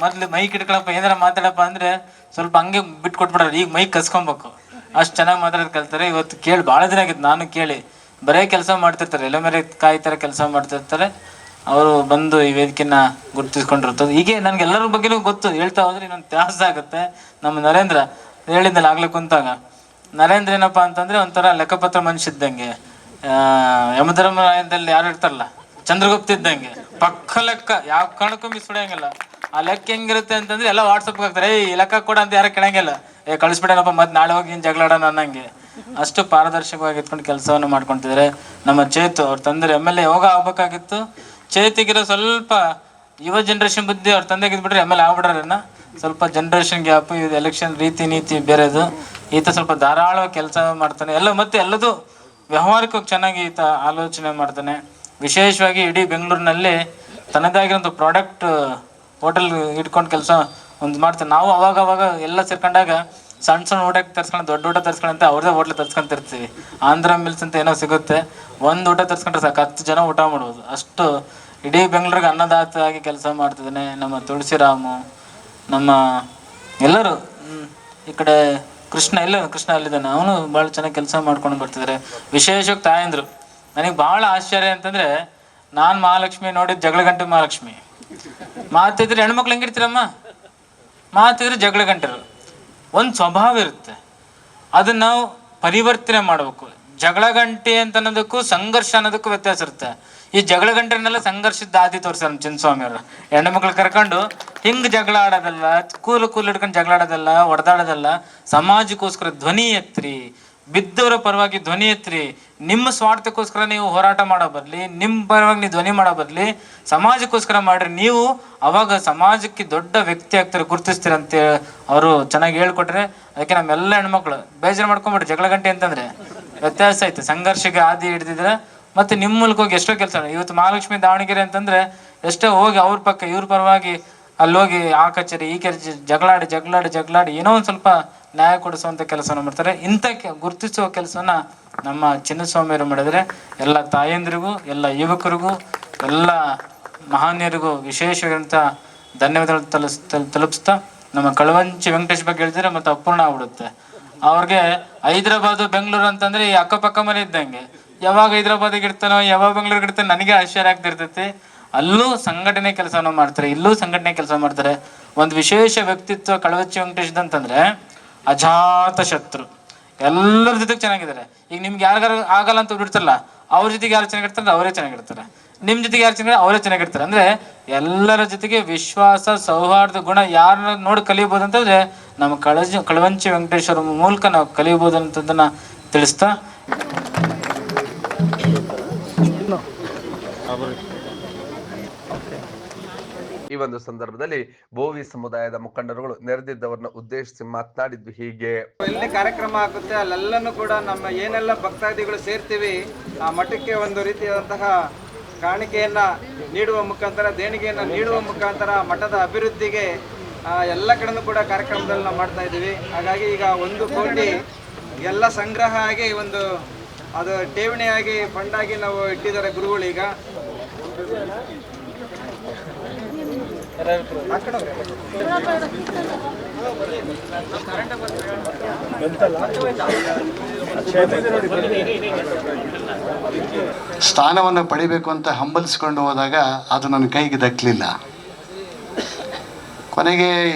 ಮೊದ್ಲು ಮೈಕ್ ಇಟ್ಕೊಳಪ್ಪ, ಏನಾರ ಮಾತಾಡಪ್ಪ ಅಂದ್ರೆ ಸ್ವಲ್ಪ ಹಂಗೆ ಬಿಟ್ಟು ಕೊಟ್ಬಿಡ್ತಾರೆ. ಈಗ ಮೈಕ್ ಕಸ್ಕೊಬೇಕು, ಅಷ್ಟು ಚೆನ್ನಾಗಿ ಮಾತಾಡೋದು ಕಲ್ತಾರೆ. ಇವತ್ತು ಕೇಳಿ ಭಾಳ ದಿನ ಆಗಿತ್ತು ನಾನು ಕೇಳಿ. ಬರೇ ಕೆಲಸ ಮಾಡ್ತಿರ್ತಾರೆ, ಎಲ್ಲ ಮೇಲೆ ಕಾಯಿ ಥರ ಕೆಲಸ ಮಾಡ್ತಿರ್ತಾರೆ. ಅವರು ಬಂದು ಈ ವೇದಿಕೆನ ಗುರುತಿಸ್ಕೊಂಡಿರ್ತದೆ. ಹೀಗೆ ನನ್ಗೆ ಎಲ್ಲರ ಬಗ್ಗೆನೂ ಗೊತ್ತು, ಹೇಳ್ತಾ ಹೋದ್ರೆ ಇನ್ನೊಂದು ತ್ಯಾಸ ಆಗುತ್ತೆ. ನಮ್ಮ ನರೇಂದ್ರ ಹೇಳಿದ್ದಲ್ಲ ಆಗ್ಲೇ ಕುಂತಾಗ, ನರೇಂದ್ರ ಏನಪ್ಪಾ ಅಂತಂದ್ರೆ ಒಂಥರ ಲೆಕ್ಕಪತ್ರ ಮನುಷ್ಯ ಇದ್ದಂಗೆ. ಯಮಧರ್ಮರಾಯದಲ್ಲಿ ಯಾರು ಇರ್ತಾರಲ್ಲ, ಚಂದ್ರಗುಪ್ತ ಇದ್ದಂಗೆ, ಪಕ್ಕ ಲೆಕ್ಕ ಯಾವ ಕಾರಣಕ್ಕೂ ಮಿಸ್ ಹೊಡೆಯಂಗಿಲ್ಲ. ಆ ಲೆಕ್ಕ ಹೆಂಗಿರುತ್ತೆ ಅಂತಂದ್ರೆ ಎಲ್ಲ ವಾಟ್ಸಪ್ಗೆ ಹಾಕ್ತಾರೆ, ಈ ಲೆಕ್ಕ ಕೊಡ ಅಂತ ಯಾರು ಕೇಳಂಗಿಲ್ಲ. ಕಳಿಸ್ಬಿಡೇನಪ್ಪ ಮತ್ತೆ ನಾಳೆ ಹೋಗಿ ನೀನು ಜಗಳಾಡೋಣ ಅನ್ನಂಗೆ. ಅಷ್ಟು ಪಾರದರ್ಶಕವಾಗಿ ಇಟ್ಕೊಂಡು ಕೆಲಸವನ್ನು ಮಾಡ್ಕೊತಿದ್ದಾರೆ. ನಮ್ಮ ಚೇತು ಅವ್ರ ತಂದೆ MLA ಯೋಗ ಆಗ್ಬೇಕಾಗಿತ್ತು. ಚೇತಿಗಿರೋ ಸ್ವಲ್ಪ ಯುವ ಜನರೇಷನ್ ಬುದ್ಧಿ ಅವ್ರ ತಂದೆಗೆ ಇದ್ಬಿಟ್ರೆ MLA ಆಗ್ಬಿಡ್ರನ್ನ. ಸ್ವಲ್ಪ ಜನರೇಷನ್ ಗ್ಯಾಪ್, ಇದು ಎಲೆಕ್ಷನ್ ರೀತಿ ನೀತಿ ಬೇರೆದು. ಈತ ಸ್ವಲ್ಪ ಧಾರಾಳವಾಗಿ ಕೆಲಸ ಮಾಡ್ತಾನೆ. ಎಲ್ಲದೂ ವ್ಯವಹಾರಿಕವಾಗಿ ಚೆನ್ನಾಗಿ ಈತ ಆಲೋಚನೆ ಮಾಡ್ತಾನೆ. ವಿಶೇಷವಾಗಿ ಇಡೀ ಬೆಂಗಳೂರಿನಲ್ಲಿ ತನ್ನದಾಗಿರೋಂಥ ಪ್ರಾಡಕ್ಟ್ ಹೋಟೆಲ್ ಇಟ್ಕೊಂಡು ಕೆಲಸ ಒಂದು ಮಾಡ್ತಾನೆ. ನಾವು ಅವಾಗ ಎಲ್ಲ ಸೇರ್ಕೊಂಡಾಗ ಸಣ್ಣ ಊಟಕ್ಕೆ ತರ್ಸ್ಕೊಂಡು ದೊಡ್ಡ ಊಟ ತರ್ಸ್ಕೊಂಡಂತೆ ಅವ್ರದೇ ಹೋಟ್ಲ್ ತರ್ಸ್ಕೊಂತಿರ್ತೀವಿ. ಆಂಧ್ರ ಮಿಲ್ಸ್ ಅಂತ ಏನೋ ಸಿಗುತ್ತೆ, ಒಂದು ಊಟ ತರ್ಸ್ಕೊಂಡ್ರೆ ಸಾಕು 10 ಜನ ಊಟ ಮಾಡ್ಬೋದು. ಅಷ್ಟು ಇಡೀ ಬೆಂಗಳೂರಿಗೆ ಅನ್ನದಾತ ಆಗಿ ಕೆಲಸ ಮಾಡ್ತಿದ್ದಾನೆ. ನಮ್ಮ ತುಳಸಿರಾಮು, ನಮ್ಮ ಎಲ್ಲರೂ ಈ ಕಡೆ ಕೃಷ್ಣ ಅಲ್ಲಿದ್ದಾನೆ, ಅವನು ಭಾಳ ಚೆನ್ನಾಗಿ ಕೆಲಸ ಮಾಡ್ಕೊಂಡು ಬರ್ತಿದ್ದಾರೆ. ವಿಶೇಷವಾಗಿ ತಾಯಂದ್ರು ನನಗೆ ಭಾಳ ಆಶ್ಚರ್ಯ ಅಂತಂದ್ರೆ, ನಾನು ಮಹಾಲಕ್ಷ್ಮಿ ನೋಡಿದ್ದು ಜಗಳ ಗಂಟೆ ಮಹಾಲಕ್ಷ್ಮಿ. ಮಾತಿದ್ರೆ ಹೆಣ್ಮಕ್ಳು ಹೆಂಗಿರ್ತೀರಮ್ಮ, ಮಾತಿದ್ರೆ ಜಗಳ ಗಂಟರು. ಒಂದು ಸ್ವಭಾವ ಇರುತ್ತೆ, ಅದನ್ನ ನಾವು ಪರಿವರ್ತನೆ ಮಾಡಬೇಕು. ಜಗಳ ಗಂಟೆ ಅಂತ ಅನ್ನೋದಕ್ಕೂ ಸಂಘರ್ಷ ಅನ್ನೋದಕ್ಕೂ ವ್ಯತ್ಯಾಸ ಇರುತ್ತೆ. ಈ ಜಗಳ ಗಂಟೆನೆಲ್ಲ ಸಂಘರ್ಷದ ದಾದಿ ತೋರಿಸ್ತಾರೆ ನಮ್ಮ ಚಿನ್ನಸ್ವಾಮಿ ಅವರು. ಹೆಣ್ಣು ಮಕ್ಳು ಕರ್ಕೊಂಡು ಹಿಂಗೆ ಜಗಳ ಆಡೋದಲ್ಲ, ಕೂಲು ಹಿಡ್ಕೊಂಡು ಜಗಳ ಆಡೋದಲ್ಲ, ಹೊಡೆದಾಡೋದಲ್ಲ. ಸಮಾಜಕ್ಕೋಸ್ಕರ ಧ್ವನಿ ಎತ್ರಿ, ಬಿದ್ದವರ ಪರವಾಗಿ ಧ್ವನಿ ಎತ್ರಿ. ನಿಮ್ಮ ಸ್ವಾರ್ಥಕ್ಕೋಸ್ಕರ ನೀವು ಹೋರಾಟ ಮಾಡೋ ಬದಲಿ, ನಿಮ್ಮ ಪರವಾಗಿ ನೀವು ಧ್ವನಿ ಮಾಡೋ ಬದಲಿ ಸಮಾಜಕ್ಕೋಸ್ಕರ ಮಾಡ್ರಿ. ನೀವು ಅವಾಗ ಸಮಾಜಕ್ಕೆ ದೊಡ್ಡ ವ್ಯಕ್ತಿ ಆಗ್ತಾರೆ, ಗುರುತಿಸ್ತೀರ ಅಂತ ಅವರು ಚೆನ್ನಾಗಿ ಹೇಳ್ಕೊಟ್ರೆ. ಅದಕ್ಕೆ ನಮ್ಮೆಲ್ಲ ಹೆಣ್ಮಕ್ಳು ಬೇಜಾರು ಮಾಡ್ಕೊಂಬಿಡ್ರಿ. ಜಗಳ ಗಂಟೆ ಅಂತಂದ್ರೆ ವ್ಯತ್ಯಾಸ ಐತೆ. ಸಂಘರ್ಷಕ್ಕೆ ಆದಿ ಹಿಡ್ದಿದ್ರೆ ಮತ್ತೆ ನಿಮ್ಮ ಮೂಲಕ ಹೋಗಿ ಎಷ್ಟೋ ಕೆಲಸ. ಇವತ್ತು ಮಹಾಲಕ್ಷ್ಮಿ ದಾವಣಗೆರೆ ಅಂತಂದ್ರೆ ಎಷ್ಟೋ ಹೋಗಿ ಅವ್ರ ಪಕ್ಕ ಇವ್ರ ಪರವಾಗಿ ಅಲ್ಲಿ ಹೋಗಿ ಆ ಕಚೇರಿ ಈ ಕಚೇರಿ ಜಗಳಾಡಿ ಏನೋ ಒಂದು ಸ್ವಲ್ಪ ನ್ಯಾಯ ಕೊಡಿಸುವಂಥ ಕೆಲಸವನ್ನು ಮಾಡ್ತಾರೆ. ಇಂಥ ಗುರುತಿಸುವ ಕೆಲಸವನ್ನ ನಮ್ಮ ಚಿನ್ನಸ್ವಾಮಿಯವರು ಮಾಡಿದರೆ ಎಲ್ಲ ತಾಯಂದಿರಿಗೂ, ಎಲ್ಲ ಯುವಕರಿಗೂ, ಎಲ್ಲ ಮಹಾನ್ಯರಿಗೂ ವಿಶೇಷವಾದಂಥ ಧನ್ಯವಾದಗಳು ತಲುಪಿಸ್ತಾ, ನಮ್ಮ ಕಳವಂಚಿ ವೆಂಕಟೇಶ್ ಬಗ್ಗೆ ಹೇಳಿದ್ರೆ ಮತ್ತೆ ಅಪೂರ್ಣ ಆಗ್ಬಿಡುತ್ತೆ. ಅವ್ರಿಗೆ ಹೈದರಾಬಾದು ಬೆಂಗಳೂರು ಅಂತಂದ್ರೆ ಈ ಅಕ್ಕಪಕ್ಕ ಮನೆ ಇದ್ದಂಗೆ. ಯಾವಾಗ ಹೈದರಾಬಾದಿಗೆ ಇರ್ತಾನೋ, ಯಾವಾಗ ಬೆಂಗಳೂರಿಗೆ ಇರ್ತಾನೋ ನನಗೆ ಆಶ್ಚರ್ಯ ಆಗ್ತಿರ್ತೈತಿ. ಅಲ್ಲೂ ಸಂಘಟನೆ ಕೆಲಸವನ್ನು ಮಾಡ್ತಾರೆ, ಇಲ್ಲೂ ಸಂಘಟನೆ ಕೆಲಸ ಮಾಡ್ತಾರೆ. ಒಂದು ವಿಶೇಷ ವ್ಯಕ್ತಿತ್ವ ಕಳವಂಚಿ ವೆಂಕಟೇಶ್ ಅಂತಂದ್ರೆ ಅಜಾತ ಶತ್ರು. ಎಲ್ಲರ ಜೊತೆಗೆ ಚೆನ್ನಾಗಿದ್ದಾರೆ. ಈಗ ನಿಮ್ಗೆ ಯಾರಿಗಾರು ಆಗಲ್ಲ ಅಂತ ಬಿಡ್ತಾರಲ್ಲ, ಅವ್ರ ಜೊತೆಗೆ ಯಾರು ಚೆನ್ನಾಗಿರ್ತಾರೆ ಅವರೇ ಚೆನ್ನಾಗಿರ್ತಾರೆ. ನಿಮ್ಮ ಜೊತೆಗೆ ಯಾರು ಚೆನ್ನಾಗಿ ಅವರೇ ಚೆನ್ನಾಗಿರ್ತಾರೆ. ಅಂದ್ರೆ ಎಲ್ಲರ ಜೊತೆಗೆ ವಿಶ್ವಾಸ, ಸೌಹಾರ್ದ ಗುಣ ಯಾರನ್ನ ನೋಡಿ ಕಲಿಯಬಹುದು ಅಂತಂದ್ರೆ ನಮ್ಮ ಕಳವಂಚಿ ವೆಂಕಟೇಶ್ವರ ಮೂಲಕ ನಾವು ಕಲಿಯಬಹುದು ಅಂತದನ್ನ ತಿಳಿಸ್ತಾ, ಈ ಒಂದು ಸಂದರ್ಭದಲ್ಲಿ ಬೋವಿ ಸಮುದಾಯದ ಮುಖಂಡರುಗಳು ನೆರೆದಿದ್ದವರನ್ನ ಉದ್ದೇಶಿಸಿ ಮಾತನಾಡಿದ್ದು ಹೀಗೆ. ಎಲ್ಲಿ ಕಾರ್ಯಕ್ರಮ ಆಗುತ್ತೆ ಅಲ್ಲೆಲ್ಲನೂ ಕೂಡ ನಮ್ಮ ಏನೆಲ್ಲ ಭಕ್ತಾದಿಗಳು ಸೇರ್ತೀವಿ ಆ ಮಠಕ್ಕೆ ಒಂದು ರೀತಿಯಾದಂತಹ ಕಾಣಿಕೆಯನ್ನ ನೀಡುವ ಮುಖಾಂತರ, ದೇಣಿಗೆಯನ್ನು ನೀಡುವ ಮುಖಾಂತರ ಮಠದ ಅಭಿವೃದ್ಧಿಗೆ ಎಲ್ಲ ಕಡೆನೂ ಕೂಡ ಕಾರ್ಯಕ್ರಮದಲ್ಲಿ ನಾವು ಮಾಡ್ತಾ ಇದ್ದೀವಿ. ಹಾಗಾಗಿ ಈಗ 1 ಕೋಟಿ ಎಲ್ಲ ಸಂಗ್ರಹ ಆಗಿ ಒಂದು ಅದು ಠೇವಣಿಯಾಗಿ ಫಂಡಾಗಿ ನಾವು ಇಟ್ಟಿದ್ದಾರೆ ಗುರುಗಳೀಗ. ಸ್ಥಾನವನ್ನು ಪಡಿಬೇಕು ಅಂತ ಹಂಬಲಿಸ್ಕೊಂಡು ಹೋದಾಗ ಅದು ನನ್ನ ಕೈಗೆ ದಕ್ಕಲಿಲ್ಲ. ಕೊನೆಗೆ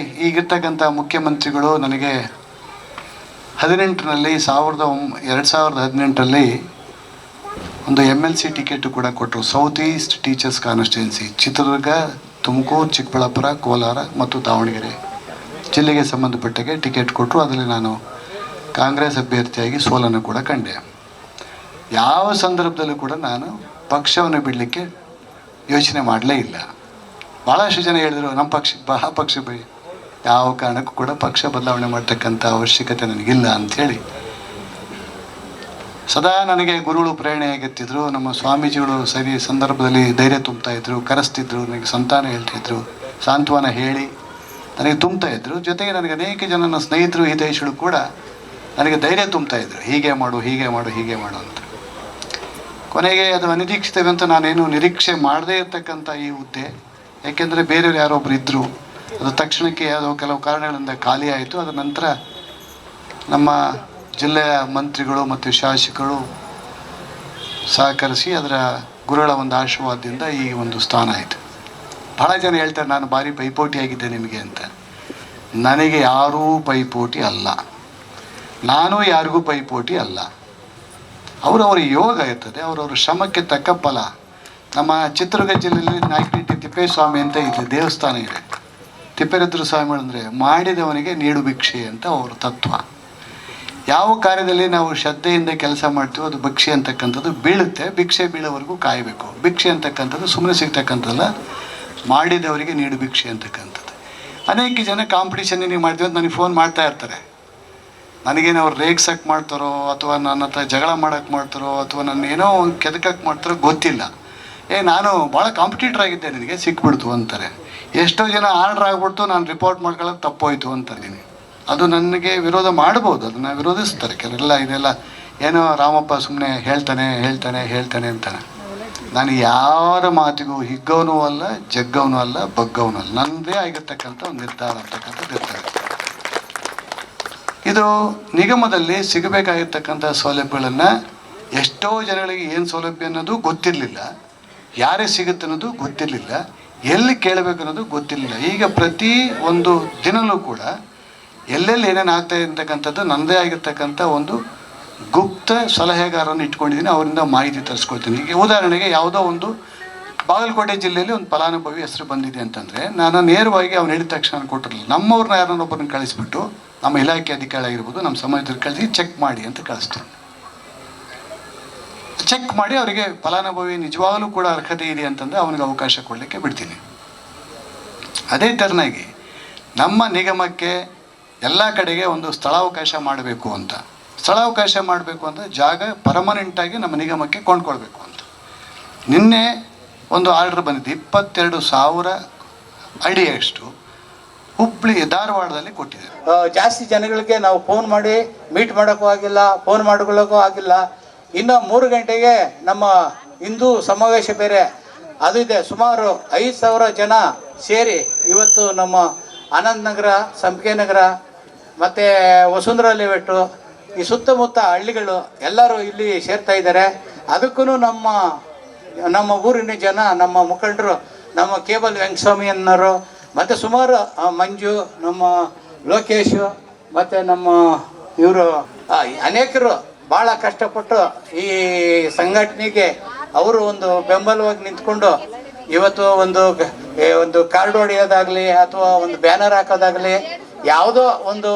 ಈಗಿರ್ತಕ್ಕಂಥ ಮುಖ್ಯಮಂತ್ರಿಗಳು ನನಗೆ 2018ರಲ್ಲಿ ಒಂದು MLC ಟಿಕೆಟ್ ಕೂಡ ಕೊಟ್ಟರು. South east teachers constituency, Chitradurga, Tumakuru, Chikkaballapura, Kolar ಮತ್ತು ದಾವಣಗೆರೆ ಜಿಲ್ಲೆಗೆ ಸಂಬಂಧಪಟ್ಟಾಗೆ ಟಿಕೆಟ್ ಕೊಟ್ಟರು. ಅದರಲ್ಲಿ ನಾನು ಕಾಂಗ್ರೆಸ್ ಅಭ್ಯರ್ಥಿಯಾಗಿ ಸೋಲನ್ನು ಕೂಡ ಕಂಡೆ. ಯಾವ ಸಂದರ್ಭದಲ್ಲೂ ಕೂಡ ನಾನು ಪಕ್ಷವನ್ನು ಬಿಡಲಿಕ್ಕೆ ಯೋಚನೆ ಮಾಡಲೇ ಇಲ್ಲ. ಭಾಳಷ್ಟು ಜನ ಹೇಳಿದರು ನಮ್ಮ ಪಕ್ಷ ಯಾವ ಕಾರಣಕ್ಕೂ ಕೂಡ ಪಕ್ಷ ಬದಲಾವಣೆ ಮಾಡ್ತಕ್ಕಂಥ ಅವಶ್ಯಕತೆ ನನಗಿಲ್ಲ ಅಂಥೇಳಿ ಸದಾ ನನಗೆ ಗುರುಗಳು ಪ್ರೇರಣೆಯಾಗುತ್ತಿದ್ದರು. ನಮ್ಮ ಸ್ವಾಮೀಜಿಗಳು ಸರಿ ಸಂದರ್ಭದಲ್ಲಿ ಧೈರ್ಯ ತುಂಬ್ತಾಯಿದ್ರು, ಕರೆಸ್ತಿದ್ರು, ನನಗೆ ಸಂತಾನ ಹೇಳ್ತಾಯಿದ್ರು, ಸಾಂತ್ವನ ಹೇಳಿ ನನಗೆ ತುಂಬ್ತಾಯಿದ್ರು. ಜೊತೆಗೆ ನನಗೆ ಅನೇಕ ಜನ ನನ್ನ ಸ್ನೇಹಿತರು, ಹಿತೈಷಿಗಳು ಕೂಡ ನನಗೆ ಧೈರ್ಯ ತುಂಬ್ತಾಯಿದ್ರು, ಹೀಗೆ ಮಾಡು ಅಂತ. ಕೊನೆಗೆ ಅದು ಅನಿರೀಕ್ಷಿತವಂತ ನಾನೇನು ನಿರೀಕ್ಷೆ ಮಾಡದೇ ಇರತಕ್ಕಂಥ ಈ ಹುದ್ದೆ, ಯಾಕೆಂದರೆ ಬೇರೆಯವರು ಯಾರೊಬ್ಬರು ಇದ್ದರು, ಅದು ತಕ್ಷಣಕ್ಕೆ ಯಾವುದೋ ಕೆಲವು ಕಾರಣಗಳಿಂದ ಖಾಲಿ ಆಯಿತು. ಅದರ ನಂತರ ನಮ್ಮ ಜಿಲ್ಲೆಯ ಮಂತ್ರಿಗಳು ಮತ್ತು ಶಾಸಕರು ಸಹಕರಿಸಿ ಅದರ ಗುರುಗಳ ಒಂದು ಆಶೀರ್ವಾದದಿಂದ ಈ ಒಂದು ಸ್ಥಾನ ಆಯಿತು. ಭಾಳ ಜನ ಹೇಳ್ತಾರೆ ನಾನು ಭಾರಿ ಪೈಪೋಟಿಯಾಗಿದ್ದೆ ನಿಮಗೆ ಅಂತ. ನನಗೆ ಯಾರೂ ಪೈಪೋಟಿ ಅಲ್ಲ, ನಾನು ಯಾರಿಗೂ ಪೈಪೋಟಿ ಅಲ್ಲ. ಅವರವರ ಯೋಗ ಇರ್ತದೆ, ಅವರವರ ಶ್ರಮಕ್ಕೆ ತಕ್ಕ ಫಲ. ನಮ್ಮ ಚಿತ್ರದುರ್ಗ ಜಿಲ್ಲೆಯಲ್ಲಿ ನಾಯಕನಹಟ್ಟಿ ತಿಪ್ಪೇಸ್ವಾಮಿ ಅಂತ ಇದೆ, ದೇವಸ್ಥಾನ ಇದೆ. ತಿಪ್ಪೇರುದ್ರ ಸ್ವಾಮಿಗಳು ಅಂದರೆ ಮಾಡಿದವನಿಗೆ ನೀಡು ಭಿಕ್ಷೆ ಅಂತ ಅವರ ತತ್ವ. ಯಾವ ಕಾರ್ಯದಲ್ಲಿ ನಾವು ಶ್ರದ್ಧೆಯಿಂದ ಕೆಲಸ ಮಾಡ್ತೀವೋ ಅದು ಭಿಕ್ಷೆ ಅಂತಕ್ಕಂಥದ್ದು ಬೀಳುತ್ತೆ. ಭಿಕ್ಷೆ ಬೀಳೋವರೆಗೂ ಕಾಯಬೇಕು. ಭಿಕ್ಷೆ ಅಂತಕ್ಕಂಥದ್ದು ಸುಮ್ಮನೆ ಸಿಗ್ತಕ್ಕಂಥದ್ದಲ್ಲ, ಮಾಡಿದವರಿಗೆ ನೀಡು ಭಿಕ್ಷೆ ಅಂತಕ್ಕಂಥದ್ದು. ಅನೇಕ ಜನ ಕಾಂಪಿಟೇಷನ್ ಮಾಡ್ತೀವಿ ಅಂತ ನನಗೆ ಫೋನ್ ಮಾಡ್ತಾ ಇರ್ತಾರೆ. ನನಗೇನು ಅವ್ರು ರೇಗ್ಸಕ್ಕೆ ಮಾಡ್ತಾರೋ ಅಥವಾ ನನ್ನ ಹತ್ರ ಜಗಳ ಮಾಡೋಕ್ಕೆ ಮಾಡ್ತಾರೋ ಅಥವಾ ನನ್ನ ಏನೋ ಕೆದಕಕ್ಕೆ ಮಾಡ್ತಾರೋ ಗೊತ್ತಿಲ್ಲ. ನಾನು ಭಾಳ ಕಾಂಪಿಟೇಟರ್ ಆಗಿದ್ದೆ, ನಿನಗೆ ಸಿಕ್ಬಿಡ್ತು ಅಂತಾರೆ. ಎಷ್ಟೋ ಜನ ಆರ್ಡ್ರ್ ಆಗ್ಬಿಡ್ತು, ನಾನು ರಿಪೋರ್ಟ್ ಮಾಡ್ಕೊಳ್ಳೋದು ತಪ್ಪೋಯ್ತು ಅಂತೀನಿ. ಅದು ನನಗೆ ವಿರೋಧ ಮಾಡ್ಬೋದು, ಅದನ್ನು ವಿರೋಧಿಸ್ತಾರೆ ಕೆಲವೆಲ್ಲ. ಇದೆಲ್ಲ ಏನೋ ರಾಮಪ್ಪ ಸುಮ್ಮನೆ ಹೇಳ್ತಾನೆ ಅಂತಾನೆ. ನಾನು ಯಾರ ಮಾತಿಗೂ ಹಿಗ್ಗವನೂ ಅಲ್ಲ, ಜಗ್ಗವನೂ ಅಲ್ಲ, ಬಗ್ಗವನೂ ಅಲ್ಲ. ನನ್ನದೇ ಆಗಿರ್ತಕ್ಕಂಥ ಒಂದು ನಿರ್ಧಾರ ಅಂತಕ್ಕಂಥದ್ದು ಇರ್ತದೆ. ಇದು ನಿಗಮದಲ್ಲಿ ಸಿಗಬೇಕಾಗಿರ್ತಕ್ಕಂಥ ಸೌಲಭ್ಯಗಳನ್ನು ಎಷ್ಟೋ ಜನಗಳಿಗೆ ಏನು ಸೌಲಭ್ಯ ಅನ್ನೋದು ಗೊತ್ತಿರಲಿಲ್ಲ, ಯಾರೇ ಸಿಗುತ್ತೆ ಅನ್ನೋದು ಗೊತ್ತಿರಲಿಲ್ಲ, ಎಲ್ಲಿ ಕೇಳಬೇಕು ಅನ್ನೋದು ಗೊತ್ತಿರಲಿಲ್ಲ. ಈಗ ಪ್ರತಿ ಒಂದು ದಿನವೂ ಕೂಡ ಎಲ್ಲೆಲ್ಲಿ ಏನೇನು ಆಗ್ತಾ ಇರ್ತಕ್ಕಂಥದ್ದು ನನ್ನದೇ ಆಗಿರ್ತಕ್ಕಂಥ ಒಂದು ಗುಪ್ತ ಸಲಹೆಗಾರನ್ನು ಇಟ್ಕೊಂಡಿದ್ದೀನಿ, ಅವರಿಂದ ಮಾಹಿತಿ ತರಿಸ್ಕೊಳ್ತೀನಿ. ಈಗ ಉದಾಹರಣೆಗೆ ಯಾವುದೋ ಒಂದು ಬಾಗಲಕೋಟೆ ಜಿಲ್ಲೆಯಲ್ಲಿ ಒಂದು ಫಲಾನುಭವಿ ಹೆಸರು ಬಂದಿದೆ ಅಂತಂದರೆ ನಾನು ನೇರವಾಗಿ ಅವ್ನು ಹೇಳಿದ ತಕ್ಷಣ ಕೊಟ್ಟಿರಲಿಲ್ಲ. ನಮ್ಮವ್ರನ್ನ ಯಾರನ್ನೊಬ್ಬರನ್ನ ಕಳಿಸ್ಬಿಟ್ಟು ನಮ್ಮ ಇಲಾಖೆ ಅಧಿಕಾರಿ ಆಗಿರ್ಬೋದು, ನಮ್ಮ ಸಮಾಜದಲ್ಲಿ ಕಳಿಸಿ ಚೆಕ್ ಮಾಡಿ ಅಂತ ಕಳಿಸ್ತೀನಿ. ಚೆಕ್ ಮಾಡಿ ಅವರಿಗೆ ಫಲಾನುಭವಿ ನಿಜವಾಗಲೂ ಕೂಡ ಅರ್ಹತೆ ಇದೆ ಅಂತಂದರೆ ಅವನಿಗೆ ಅವಕಾಶ ಕೊಡಲಿಕ್ಕೆ ಬಿಡ್ತೀನಿ. ಅದೇ ಥರನಾಗಿ ನಮ್ಮ ನಿಗಮಕ್ಕೆ ಎಲ್ಲ ಕಡೆಗೆ ಒಂದು ಸ್ಥಳಾವಕಾಶ ಮಾಡಬೇಕು ಅಂತ, ಸ್ಥಳಾವಕಾಶ ಮಾಡಬೇಕು ಅಂದರೆ ಜಾಗ ಪರ್ಮನೆಂಟಾಗಿ ನಮ್ಮ ನಿಗಮಕ್ಕೆ ಕೊಂಡ್ಕೊಳ್ಬೇಕು ಅಂತ ನಿನ್ನೆ ಒಂದು ಆರ್ಡ್ರ್ ಬಂದಿದೆ. 22,000 ಅಡಿಯಷ್ಟು ಹುಬ್ಬಳ್ಳಿ ಧಾರವಾಡದಲ್ಲಿ ಕೊಟ್ಟಿದೆ. ಜಾಸ್ತಿ ಜನಗಳಿಗೆ ನಾವು ಫೋನ್ ಮಾಡಿ ಮೀಟ್ ಮಾಡೋಕ್ಕೂ ಆಗಿಲ್ಲ, ಫೋನ್ ಮಾಡ್ಕೊಳ್ಳೋಕ್ಕೂ ಆಗಿಲ್ಲ. ಇನ್ನು 3 ಗಂಟೆಗೆ ನಮ್ಮ ಹಿಂದೂ ಸಮಾವೇಶ ಬೇರೆ ಅದು ಇದೆ. ಸುಮಾರು 5,000 ಜನ ಸೇರಿ ಇವತ್ತು ನಮ್ಮ ಆನಂದ್ ನಗರ, ಸಂಪಿಗೆ ನಗರ ಮತ್ತು ವಸುಂಧರಾ ಲೇಔಟು ಈ ಸುತ್ತಮುತ್ತ ಹಳ್ಳಿಗಳು ಎಲ್ಲರೂ ಇಲ್ಲಿ ಸೇರ್ತಾ ಇದ್ದಾರೆ. ಅದಕ್ಕೂ ನಮ್ಮ ಊರಿನ ಜನ, ನಮ್ಮ ಮುಖಂಡರು, ನಮ್ಮ ಕೇಬಲ್ ವೆಂಕಟಸ್ವಾಮಿ ಅನ್ನೋರು ಮತ್ತು ಸುಮಾರು ಮಂಜು, ನಮ್ಮ ಲೋಕೇಶ್ ಮತ್ತು ನಮ್ಮ ಇವರು ಅನೇಕರು ಭಾಳ ಕಷ್ಟಪಟ್ಟು ಈ ಸಂಘಟನೆಗೆ ಅವರು ಒಂದು ಬೆಂಬಲವಾಗಿ ನಿಂತ್ಕೊಂಡು ಇವತ್ತು ಒಂದು ಕಾರ್ಡ್ ಹೊಡೆಯೋದಾಗಲಿ ಅಥವಾ ಒಂದು ಬ್ಯಾನರ್ ಹಾಕೋದಾಗಲಿ, ಯಾವುದೋ ಒಂದು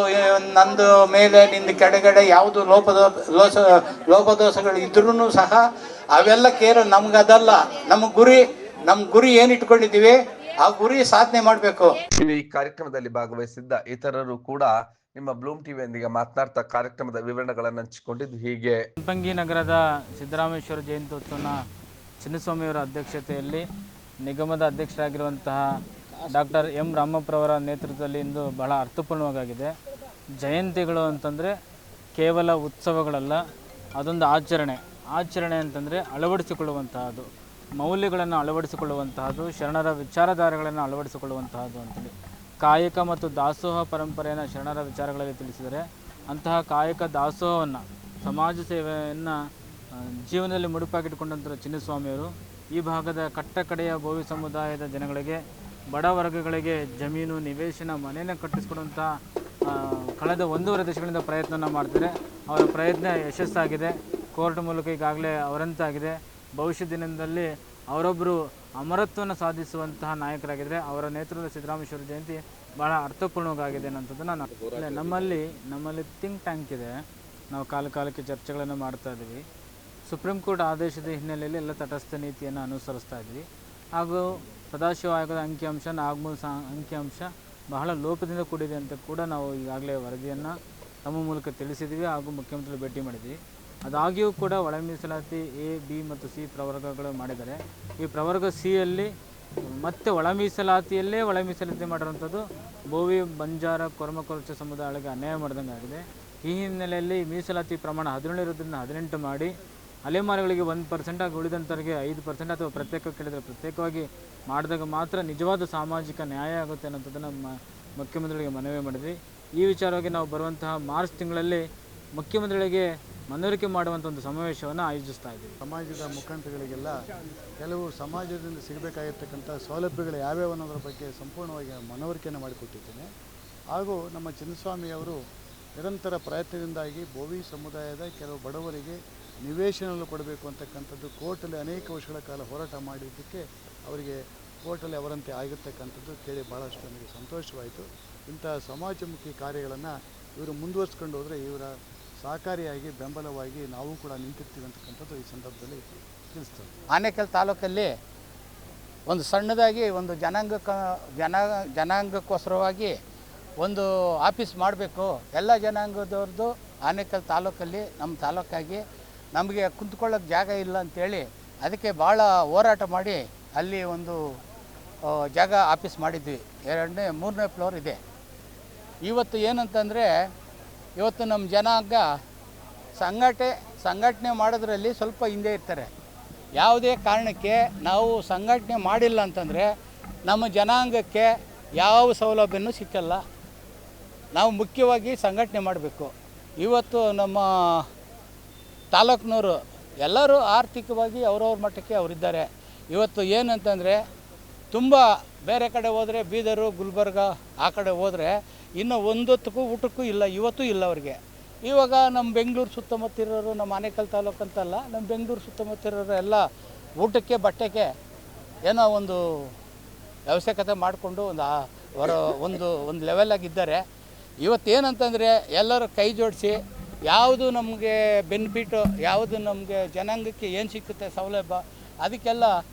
ನಂದು ಮೇಲೆ ನಿಂದು ಕೆಳಗಡೆ ಯಾವುದು ಲೋಪದೋಷಗಳು ಇದ್ರೂ ಸಹ ಅವೆಲ್ಲ ಕೇರ್ ನಮ್ಗದಲ್ಲ. ನಮ್ಮ ಗುರಿ ಏನು ಇಟ್ಕೊಂಡಿದ್ದೀವಿ ಆ ಗುರಿ ಸಾಧನೆ ಮಾಡಬೇಕು. ಈ ಕಾರ್ಯಕ್ರಮದಲ್ಲಿ ಭಾಗವಹಿಸಿದ್ದ ಇತರರು ಕೂಡ ನಿಮ್ಮ ಬ್ಲೂಮ್ ಟಿವಿಯೊಂದಿಗೆ ಮಾತನಾಡ್ತಾ ಕಾರ್ಯಕ್ರಮದ ವಿವರಣೆಗಳನ್ನು ಹಂಚಿಕೊಂಡಿದ್ದು ಹೀಗೆ. ಸಂಪಂಗಿ ನಗರದ ಸಿದ್ದರಾಮೇಶ್ವರ ಜಯಂತ್ಯೋತ್ಸವನ ಚಿನ್ನಸ್ವಾಮಿಯವರ ಅಧ್ಯಕ್ಷತೆಯಲ್ಲಿ ನಿಗಮದ ಅಧ್ಯಕ್ಷರಾಗಿರುವಂತಹ ಡಾಕ್ಟರ್ ಎಂ ರಾಮಪ್ಪರವರ ನೇತೃತ್ವದಲ್ಲಿ ಇಂದು ಬಹಳ ಅರ್ಥಪೂರ್ಣವಾಗಿದೆ. ಜಯಂತಿಗಳು ಅಂತಂದರೆ ಕೇವಲ ಉತ್ಸವಗಳಲ್ಲ, ಅದೊಂದು ಆಚರಣೆ ಅಂತಂದರೆ ಅಳವಡಿಸಿಕೊಳ್ಳುವಂತಹದ್ದು, ಮೌಲ್ಯಗಳನ್ನು ಅಳವಡಿಸಿಕೊಳ್ಳುವಂತಹದ್ದು, ಶರಣರ ವಿಚಾರಧಾರೆಗಳನ್ನು ಅಳವಡಿಸಿಕೊಳ್ಳುವಂತಹದ್ದು ಅಂತೇಳಿ ಕಾಯಕ ಮತ್ತು ದಾಸೋಹ ಪರಂಪರೆಯನ್ನು ಶರಣರ ವಿಚಾರಗಳಲ್ಲಿ ತಿಳಿಸಿದರೆ ಅಂತಹ ಕಾಯಕ ದಾಸೋಹವನ್ನು, ಸಮಾಜ ಸೇವೆಯನ್ನು ಜೀವನದಲ್ಲಿ ಮುಡುಪಾಗಿಟ್ಟುಕೊಂಡಂಥ ಚಿನ್ನಸ್ವಾಮಿಯವರು ಈ ಭಾಗದ ಕಟ್ಟಕಡೆಯ ಬೋವಿ ಸಮುದಾಯದ ಜನಗಳಿಗೆ, ಬಡ ವರ್ಗಗಳಿಗೆ ಜಮೀನು, ನಿವೇಶನ, ಮನೆಯನ್ನು ಕಟ್ಟಿಸಿಕೊಡುವಂಥ ಕಳೆದ 1.5 ದಶಕಗಳಿಂದ ಪ್ರಯತ್ನ ಮಾಡ್ತಾರೆ. ಅವರ ಪ್ರಯತ್ನ ಯಶಸ್ಸಾಗಿದೆ. ಕೋರ್ಟ್ ಮೂಲಕ ಈಗಾಗಲೇ ಅವರಂತಾಗಿದೆ. ಭವಿಷ್ಯ ದಿನದಲ್ಲಿ ಅವರೊಬ್ಬರು ಅಮರತ್ವವನ್ನು ಸಾಧಿಸುವಂತಹ ನಾಯಕರಾಗಿದ್ದರೆ ಅವರ ನೇತೃತ್ವದ ಸಿದ್ದರಾಮೇಶ್ವರ ಜಯಂತಿ ಭಾಳ ಅರ್ಥಪೂರ್ಣವಾಗಿದೆ ಅನ್ನೋಂಥದ್ದನ್ನು ನಮ್ಮಲ್ಲಿ ಥಿಂಕ್ ಟ್ಯಾಂಕ್ ಇದೆ. ನಾವು ಕಾಲಕ್ಕೆ ಚರ್ಚೆಗಳನ್ನು ಮಾಡ್ತಾ ಇದ್ದೀವಿ. ಸುಪ್ರೀಂ ಕೋರ್ಟ್ ಆದೇಶದ ಹಿನ್ನೆಲೆಯಲ್ಲಿ ಎಲ್ಲ ತಟಸ್ಥ ನೀತಿಯನ್ನು ಅನುಸರಿಸ್ತಾ ಇದ್ವಿ. ಹಾಗೂ ಸದಾಶಿವ ಆಯೋಗದ ಅಂಕಿಅಂಶ, ನಾಗಮೂಲ ಅಂಕಿಅಂಶ ಬಹಳ ಲೋಪದಿಂದ ಕೂಡಿದೆ ಅಂತ ಕೂಡ ನಾವು ಈಗಾಗಲೇ ವರದಿಯನ್ನು ತಮ್ಮ ಮೂಲಕ ತಿಳಿಸಿದ್ವಿ ಹಾಗೂ ಮುಖ್ಯಮಂತ್ರಿಗಳು ಭೇಟಿ ಮಾಡಿದ್ವಿ. ಅದಾಗಿಯೂ ಕೂಡ ಒಳ ಮೀಸಲಾತಿ A, B ಮತ್ತು C ಪ್ರವರ್ಗಗಳು ಮಾಡಿದ್ದಾರೆ. ಈ ಪ್ರವರ್ಗ Cಯಲ್ಲಿ ಮತ್ತೆ ಒಳ ಮೀಸಲಾತಿ ಮಾಡಿರುವಂಥದ್ದು ಬೋವಿ, ಬಂಜಾರ, ಕೊರಮಕೊರಚ ಸಮುದಾಯಗಳಿಗೆ ಅನ್ಯಾಯ ಮಾಡಿದಂಗೆ ಆಗಿದೆ. ಈ ಹಿನ್ನೆಲೆಯಲ್ಲಿ ಮೀಸಲಾತಿ ಪ್ರಮಾಣ 17 ಇರೋದ್ರಿಂದ 18 ಮಾಡಿ, ಅಲೆಮಾರಿಗಳಿಗೆ 1% ಆಗಿ ಉಳಿದಂಥವ್ರಿಗೆ 5% ಅಥವಾ ಪ್ರತ್ಯೇಕ ಕೇಳಿದರೆ ಪ್ರತ್ಯೇಕವಾಗಿ ಮಾಡಿದಾಗ ಮಾತ್ರ ನಿಜವಾದ ಸಾಮಾಜಿಕ ನ್ಯಾಯ ಆಗುತ್ತೆ ಅನ್ನೋಂಥದ್ದನ್ನು ಮುಖ್ಯಮಂತ್ರಿಗಳಿಗೆ ಮನವಿ ಮಾಡಿದ್ವಿ. ಈ ವಿಚಾರವಾಗಿ ನಾವು ಬರುವಂತಹ ಮಾರ್ಚ್ ತಿಂಗಳಲ್ಲಿ ಮುಖ್ಯಮಂತ್ರಿಗಳಿಗೆ ಮನವರಿಕೆ ಮಾಡುವಂಥ ಒಂದು ಸಮಾವೇಶವನ್ನು ಆಯೋಜಿಸ್ತಾ ಇದ್ದೀವಿ. ಸಮಾಜದ ಮುಖಂಡರುಗಳಿಗೆಲ್ಲ ಕೆಲವು ಸಮಾಜದಿಂದ ಸಿಗಬೇಕಾಗಿರ್ತಕ್ಕಂಥ ಸೌಲಭ್ಯಗಳು ಯಾವ್ಯಾವ ಅನ್ನೋದ್ರ ಬಗ್ಗೆ ಸಂಪೂರ್ಣವಾಗಿ ಮನವರಿಕೆಯನ್ನು ಮಾಡಿಕೊಟ್ಟಿದ್ದೇನೆ. ಹಾಗೂ ನಮ್ಮ ಚಿನ್ನಸ್ವಾಮಿಯವರು ನಿರಂತರ ಪ್ರಯತ್ನದಿಂದಾಗಿ ಬೋವಿ ಸಮುದಾಯದ ಕೆಲವು ಬಡವರಿಗೆ ನಿವೇಶನಗಳು ಕೊಡಬೇಕು ಅಂತಕ್ಕಂಥದ್ದು ಕೋರ್ಟಲ್ಲಿ ಅನೇಕ ವರ್ಷಗಳ ಕಾಲ ಹೋರಾಟ ಮಾಡಿದ್ದಕ್ಕೆ ಅವರಿಗೆ ಕೋರ್ಟಲ್ಲಿ ಅವರಂತೆ ಆಗಿರ್ತಕ್ಕಂಥದ್ದು ಕೇಳಿ ಭಾಳಷ್ಟು ನನಗೆ ಸಂತೋಷವಾಯಿತು. ಇಂಥ ಸಮಾಜಮುಖಿ ಕಾರ್ಯಗಳನ್ನು ಇವರು ಮುಂದುವರಿಸ್ಕೊಂಡು ಹೋದರೆ ಇವರ ಸಹಕಾರಿಯಾಗಿ ಬೆಂಬಲವಾಗಿ ನಾವು ಕೂಡ ನಿಂತಿರ್ತೀವಿ ಅಂತಕ್ಕಂಥದ್ದು ಈ ಸಂದರ್ಭದಲ್ಲಿ ತಿಳಿಸ್ತೇವೆ. ಆನೇಕಲ್ ತಾಲೂಕಲ್ಲಿ ಒಂದು ಸಣ್ಣದಾಗಿ ಒಂದು ಜನಾಂಗಕ್ಕೋಸ್ಕರವಾಗಿ ಒಂದು ಆಫೀಸ್ ಮಾಡಬೇಕು, ಎಲ್ಲ ಜನಾಂಗದವ್ರದ್ದು ಆನೇಕಲ್ ತಾಲೂಕಲ್ಲಿ ನಮ್ಮ ತಾಲೂಕಾಗಿ ನಮಗೆ ಕುಂತ್ಕೊಳ್ಳೋಕ್ಕೆ ಜಾಗ ಇಲ್ಲ ಅಂಥೇಳಿ ಅದಕ್ಕೆ ಭಾಳ ಹೋರಾಟ ಮಾಡಿ ಅಲ್ಲಿ ಒಂದು ಜಾಗ ಆಫೀಸ್ ಮಾಡಿದ್ವಿ. 3ನೇ ಫ್ಲೋರ್ ಇದೆ. ಇವತ್ತು ಏನಂತಂದರೆ ಇವತ್ತು ನಮ್ಮ ಜನಾಂಗ ಸಂಘಟನೆ ಮಾಡೋದ್ರಲ್ಲಿ ಸ್ವಲ್ಪ ಹಿಂದೆ ಇರ್ತಾರೆ. ಯಾವುದೇ ಕಾರಣಕ್ಕೆ ನಾವು ಸಂಘಟನೆ ಮಾಡಿಲ್ಲ ಅಂತಂದರೆ ನಮ್ಮ ಜನಾಂಗಕ್ಕೆ ಯಾವ ಸೌಲಭ್ಯನೂ ಸಿಕ್ಕಲ್ಲ. ನಾವು ಮುಖ್ಯವಾಗಿ ಸಂಘಟನೆ ಮಾಡಬೇಕು. ಇವತ್ತು ನಮ್ಮ ತಾಲೂಕಿನವರು ಎಲ್ಲರೂ ಆರ್ಥಿಕವಾಗಿ ಅವ್ರವ್ರ ಮಟ್ಟಕ್ಕೆ ಅವರಿದ್ದಾರೆ. ಇವತ್ತು ಏನಂತಂದರೆ ತುಂಬ ಬೇರೆ ಕಡೆ ಹೋದರೆ ಬೀದರು, ಗುಲ್ಬರ್ಗ ಆ ಕಡೆ ಹೋದರೆ ಇನ್ನು ಒಂದೊತ್ತಕ್ಕೂ ಊಟಕ್ಕೂ ಇಲ್ಲ, ಇವತ್ತೂ ಇಲ್ಲ ಅವ್ರಿಗೆ. ಇವಾಗ ನಮ್ಮ ಬೆಂಗಳೂರು ಸುತ್ತಮುತ್ತ ಇರೋರು, ನಮ್ಮ ಆನೇಕಲ್ ತಾಲೂಕು ಅಂತಲ್ಲ, ನಮ್ಮ ಬೆಂಗಳೂರು ಸುತ್ತಮುತ್ತ ಇರೋರು ಎಲ್ಲ ಊಟಕ್ಕೆ ಬಟ್ಟೆಗೆ ಏನೋ ಒಂದು ಅವಶ್ಯಕತೆ ಮಾಡಿಕೊಂಡು ಒಂದು ಲೆವೆಲಾಗಿದ್ದಾರೆ. ಇವತ್ತೇನಂತಂದರೆ ಎಲ್ಲರೂ ಕೈ ಜೋಡಿಸಿ ಯಾವುದು ನಮಗೆ ಬೆನಿಫಿಟು, ಯಾವುದು ನಮಗೆ ಜನಾಂಗಕ್ಕೆ ಏನು ಸಿಕ್ಕುತ್ತೆ ಸೌಲಭ್ಯ, ಅದಕ್ಕೆಲ್ಲ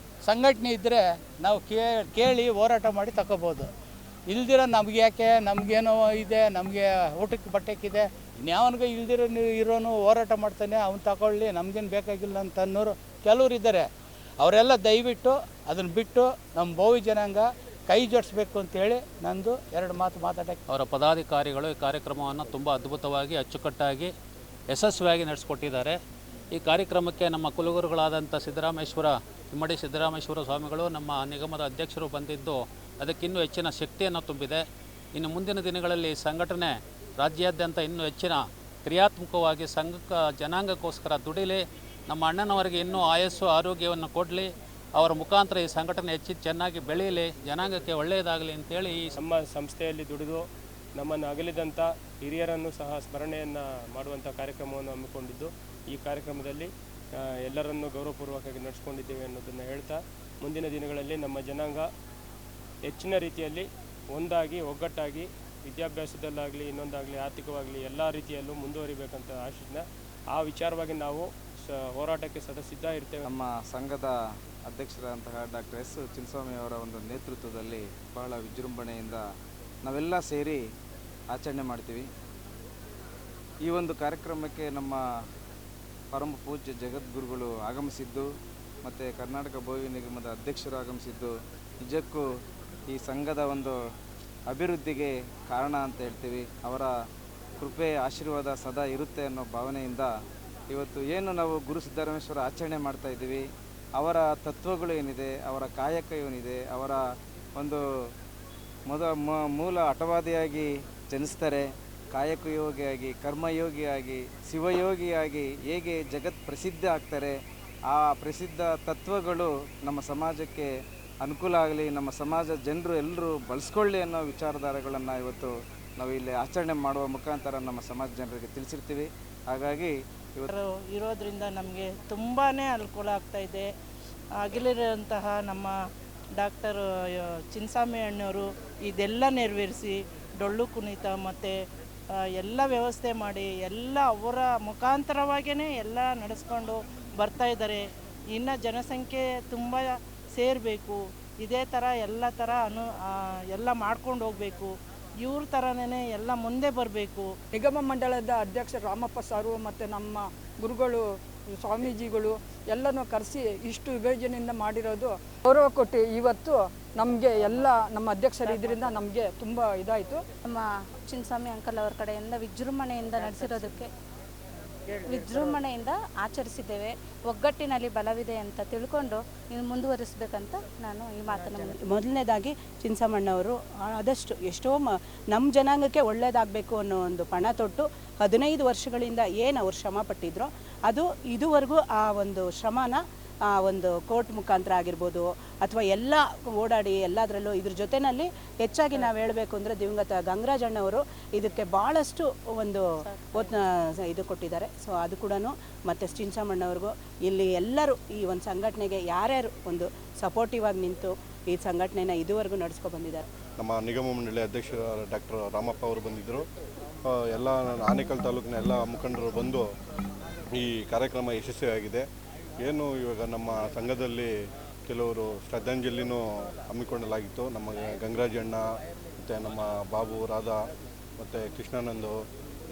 ಸಂಘಟನೆ ಇದ್ದರೆ ನಾವು ಕೇಳಿ ಹೋರಾಟ ಮಾಡಿ ತಗೋಬೋದು. ಇಲ್ದಿರ ನಮ್ಗೆ ಯಾಕೆ, ನಮಗೇನೋ ಇದೆ, ನಮಗೆ ಊಟಕ್ಕೆ ಬಟ್ಟೆಕ್ಕಿದೆ, ಇನ್ಯಾವನಿಗೆ ಇಲ್ದಿರೋ ಇರೋನು ಹೋರಾಟ ಮಾಡ್ತಾನೆ, ಅವ್ನು ತಗೊಳ್ಳಿ, ನಮಗೇನು ಬೇಕಾಗಿಲ್ಲ ಅಂತ ಅನ್ನೋರು ಕೆಲವ್ರು ಇದ್ದಾರೆ. ಅವರೆಲ್ಲ ದಯವಿಟ್ಟು ಅದನ್ನು ಬಿಟ್ಟು ನಮ್ಮ ಬೋವಿ ಜನಾಂಗ ಕೈ ಜೋಡಿಸ್ಬೇಕು ಅಂತೇಳಿ ನಂದು 2 ಮಾತು ಮಾತಾಡೋಕ್ಕೆ. ಅವರ ಪದಾಧಿಕಾರಿಗಳು ಈ ಕಾರ್ಯಕ್ರಮವನ್ನು ತುಂಬ ಅದ್ಭುತವಾಗಿ ಅಚ್ಚುಕಟ್ಟಾಗಿ ಯಶಸ್ವಿಯಾಗಿ ನಡೆಸಿಕೊಟ್ಟಿದ್ದಾರೆ. ಈ ಕಾರ್ಯಕ್ರಮಕ್ಕೆ ನಮ್ಮ ಕುಲಗುರುಗಳಾದಂಥ ಇಮ್ಮಡಿ ಸಿದ್ದರಾಮೇಶ್ವರ ಸ್ವಾಮಿಗಳು ನಮ್ಮ ನಿಗಮದ ಅಧ್ಯಕ್ಷರು ಬಂದಿದ್ದು ಅದಕ್ಕಿನ್ನೂ ಹೆಚ್ಚಿನ ಶಕ್ತಿಯನ್ನು ತುಂಬಿದೆ. ಇನ್ನು ಮುಂದಿನ ದಿನಗಳಲ್ಲಿ ಸಂಘಟನೆ ರಾಜ್ಯಾದ್ಯಂತ ಇನ್ನೂ ಹೆಚ್ಚಿನ ಕ್ರಿಯಾತ್ಮಕವಾಗಿ ಜನಾಂಗಕ್ಕೋಸ್ಕರ ದುಡಿಲಿ, ನಮ್ಮ ಅಣ್ಣನವರಿಗೆ ಇನ್ನೂ ಆಯಸ್ಸು ಆರೋಗ್ಯವನ್ನು ಕೊಡಲಿ, ಅವರ ಮುಖಾಂತರ ಈ ಸಂಘಟನೆ ಚೆನ್ನಾಗಿ ಬೆಳೀಲಿ, ಜನಾಂಗಕ್ಕೆ ಒಳ್ಳೆಯದಾಗಲಿ ಅಂತೇಳಿ ನಮ್ಮ ಸಂಸ್ಥೆಯಲ್ಲಿ ದುಡಿದು ನಮ್ಮನ್ನು ಅಗಲಿದಂಥ ಹಿರಿಯರನ್ನು ಸಹ ಸ್ಮರಣೆಯನ್ನು ಮಾಡುವಂಥ ಕಾರ್ಯಕ್ರಮವನ್ನು ಹಮ್ಮಿಕೊಂಡಿದ್ದು, ಈ ಕಾರ್ಯಕ್ರಮದಲ್ಲಿ ಎಲ್ಲರನ್ನೂ ಗೌರವಪೂರ್ವಕವಾಗಿ ನಡೆಸ್ಕೊಂಡಿದ್ದೇವೆ ಅನ್ನೋದನ್ನು ಹೇಳ್ತಾ, ಮುಂದಿನ ದಿನಗಳಲ್ಲಿ ನಮ್ಮ ಜನಾಂಗ ಹೆಚ್ಚಿನ ರೀತಿಯಲ್ಲಿ ಒಂದಾಗಿ ಒಗ್ಗಟ್ಟಾಗಿ ವಿದ್ಯಾಭ್ಯಾಸದಲ್ಲಾಗಲಿ ಇನ್ನೊಂದಾಗಲಿ ಆರ್ಥಿಕವಾಗಲಿ ಎಲ್ಲ ರೀತಿಯಲ್ಲೂ ಮುಂದುವರಿಬೇಕಂತ ಆಶಿಸಿದ ಆ ವಿಚಾರವಾಗಿ ನಾವು ಹೋರಾಟಕ್ಕೆ ಸದಾ ಸಿದ್ಧ ಇರ್ತೇವೆ. ನಮ್ಮ ಸಂಘದ ಅಧ್ಯಕ್ಷರಾದಂತಹ ಡಾಕ್ಟರ್ ಎಸ್ ಚಿನ್ನಸ್ವಾಮಿ ಅವರ ಒಂದು ನೇತೃತ್ವದಲ್ಲಿ ಬಹಳ ವಿಜೃಂಭಣೆಯಿಂದ ನಾವೆಲ್ಲ ಸೇರಿ ಆಚರಣೆ ಮಾಡ್ತೀವಿ. ಈ ಒಂದು ಕಾರ್ಯಕ್ರಮಕ್ಕೆ ನಮ್ಮ ಪರಮ ಪೂಜ್ಯ ಜಗದ್ಗುರುಗಳು ಆಗಮಿಸಿದ್ದು ಮತ್ತು ಕರ್ನಾಟಕ ಬೋವಿ ನಿಗಮದ ಅಧ್ಯಕ್ಷರು ಆಗಮಿಸಿದ್ದು ನಿಜಕ್ಕೂ ಈ ಸಂಘದ ಒಂದು ಅಭಿವೃದ್ಧಿಗೆ ಕಾರಣ ಅಂತ ಹೇಳ್ತೀವಿ. ಅವರ ಕೃಪೆ ಆಶೀರ್ವಾದ ಸದಾ ಇರುತ್ತೆ ಅನ್ನೋ ಭಾವನೆಯಿಂದ ಇವತ್ತು ಏನು ನಾವು ಗುರು ಸಿದ್ದರಾಮೇಶ್ವರ ಆಚರಣೆ ಮಾಡ್ತಾ ಇದ್ದೀವಿ, ಅವರ ತತ್ವಗಳು ಏನಿದೆ, ಅವರ ಕಾಯಕ ಏನಿದೆ, ಅವರ ಒಂದು ಮೂಲ ಹಠವಾದಿಯಾಗಿ ಜನಿಸ್ತಾರೆ, ಕಾಯಕಯೋಗಿಯಾಗಿ, ಕರ್ಮಯೋಗಿಯಾಗಿ, ಶಿವಯೋಗಿಯಾಗಿ ಹೇಗೆ ಜಗತ್ ಪ್ರಸಿದ್ಧ ಆಗ್ತಾರೆ, ಆ ಪ್ರಸಿದ್ಧ ತತ್ವಗಳು ನಮ್ಮ ಸಮಾಜಕ್ಕೆ ಅನುಕೂಲ ಆಗಲಿ, ನಮ್ಮ ಸಮಾಜ ಜನರು ಎಲ್ಲರೂ ಬಳಸ್ಕೊಳ್ಳಿ ಅನ್ನೋ ವಿಚಾರಧಾರೆಗಳನ್ನು ಇವತ್ತು ನಾವು ಇಲ್ಲಿ ಆಚರಣೆ ಮಾಡುವ ಮುಖಾಂತರ ನಮ್ಮ ಸಮಾಜ ಜನರಿಗೆ ತಿಳಿಸಿರ್ತೀವಿ. ಹಾಗಾಗಿ ಇವತ್ತು ಇರೋದ್ರಿಂದ ನಮಗೆ ತುಂಬಾ ಅನುಕೂಲ ಆಗ್ತಾಯಿದೆ. ಅಗಲಿರುವಂತಹ ನಮ್ಮ ಡಾಕ್ಟರ್ ಚಿನ್ನಸ್ವಾಮಿ ಅಣ್ಣವರು ಇದೆಲ್ಲ ನೆರವೇರಿಸಿ ಡೊಳ್ಳು ಕುಣಿತ ಮತ್ತು ಎಲ್ಲ ವ್ಯವಸ್ಥೆ ಮಾಡಿ ಎಲ್ಲ ಅವರ ಮುಖಾಂತರವಾಗಿಯೇ ಎಲ್ಲ ನಡೆಸ್ಕೊಂಡು ಬರ್ತಾಯಿದ್ದಾರೆ. ಇನ್ನು ಜನಸಂಖ್ಯೆ ತುಂಬ ಸೇರಬೇಕು, ಇದೇ ಥರ ಎಲ್ಲ ಮಾಡ್ಕೊಂಡು ಹೋಗಬೇಕು, ಇವ್ರ ಥರನೇ ಎಲ್ಲ ಮುಂದೆ ಬರಬೇಕು. ನಿಗಮ ಮಂಡಳದ ಅಧ್ಯಕ್ಷ ರಾಮಪ್ಪ ಸಾರು ಮತ್ತು ನಮ್ಮ ಗುರುಗಳು ಸ್ವಾಮೀಜಿಗಳು ಎಲ್ಲನೂ ಕರೆಸಿ ಇಷ್ಟು ವಿಭಜನೆಯಿಂದ ಮಾಡಿರೋದು ಗೌರವ ಕೊಟ್ಟು ಇವತ್ತು ನಮಗೆ ಎಲ್ಲ ನಮ್ಮ ಅಧ್ಯಕ್ಷರು ಇದರಿಂದ ನಮಗೆ ತುಂಬ ಇದಾಯಿತು. ನಮ್ಮ ಚಿನ್ನಸ್ವಾಮಿ ಅಂಕಲ್ ಅವ್ರ ಕಡೆಯಿಂದ ವಿಜೃಂಭಣೆಯಿಂದ ಆಚರಿಸಿದ್ದೇವೆ. ಒಗ್ಗಟ್ಟಿನಲ್ಲಿ ಬಲವಿದೆ ಅಂತ ತಿಳ್ಕೊಂಡು ಇನ್ನು ಮುಂದುವರಿಸಬೇಕಂತ ನಾನು ಈ ಮಾತನ್ನು ಮೊದಲನೇದಾಗಿ ಚಿನ್ನಸ್ವಾಮಣ್ಣವರು ಆದಷ್ಟು ಎಷ್ಟೋ ನಮ್ಮ ಜನಾಂಗಕ್ಕೆ ಒಳ್ಳೆಯದಾಗಬೇಕು ಅನ್ನೋ ಒಂದು ಪಣ ತೊಟ್ಟು 15 ವರ್ಷಗಳಿಂದ ಏನು ಅವ್ರು ಶ್ರಮ ಪಟ್ಟಿದ್ರೋ ಅದು ಇದುವರೆಗೂ ಆ ಒಂದು ಶ್ರಮನ ಒಂದು ಕೋರ್ಟ್ ಮುಖಾಂತರ ಆಗಿರ್ಬೋದು ಅಥವಾ ಎಲ್ಲ ಓಡಾಡಿ ಎಲ್ಲದರಲ್ಲೂ ಇದ್ರ ಜೊತೆಯಲ್ಲಿ ಹೆಚ್ಚಾಗಿ ನಾವು ಹೇಳಬೇಕು ಅಂದರೆ ದಿವಂಗತ ಗಂಗರಾಜಣ್ಣವರು ಇದಕ್ಕೆ ಭಾಳಷ್ಟು ಒಂದು ಇದು ಕೊಟ್ಟಿದ್ದಾರೆ. ಸೊ ಅದು ಕೂಡ ಮತ್ತು ಚಿನ್ನಸ್ವಾಮಣ್ಣವ್ರಿಗೂ ಇಲ್ಲಿ ಎಲ್ಲರೂ ಈ ಒಂದು ಸಂಘಟನೆಗೆ ಯಾರ್ಯಾರು ಒಂದು ಸಪೋರ್ಟಿವ್ ಆಗಿ ನಿಂತು ಈ ಸಂಘಟನೆನ ಇದುವರೆಗೂ ನಡೆಸ್ಕೊ ಬಂದಿದ್ದಾರೆ. ನಮ್ಮ ನಿಗಮ ಮಂಡಳಿ ಅಧ್ಯಕ್ಷ ಡಾಕ್ಟರ್ ರಾಮಪ್ಪ ಅವರು ಬಂದಿದ್ದರು. ಎಲ್ಲ ಆನೇಕಲ್ ತಾಲೂಕಿನ ಎಲ್ಲ ಮುಖಂಡರು ಬಂದು ಈ ಕಾರ್ಯಕ್ರಮ ಯಶಸ್ವಿಯಾಗಿದೆ. ಏನು ಇವಾಗ ನಮ್ಮ ಸಂಘದಲ್ಲಿ ಕೆಲವರು ಶ್ರದ್ಧಾಂಜಲಿನೂ ಹಮ್ಮಿಕೊಳ್ಳಲಾಗಿತ್ತು. ನಮ್ಮ ಗಂಗರಾಜಣ್ಣ ಮತ್ತು ನಮ್ಮ ಬಾಬು, ರಾಧಾ ಮತ್ತು ಕೃಷ್ಣಾನಂದು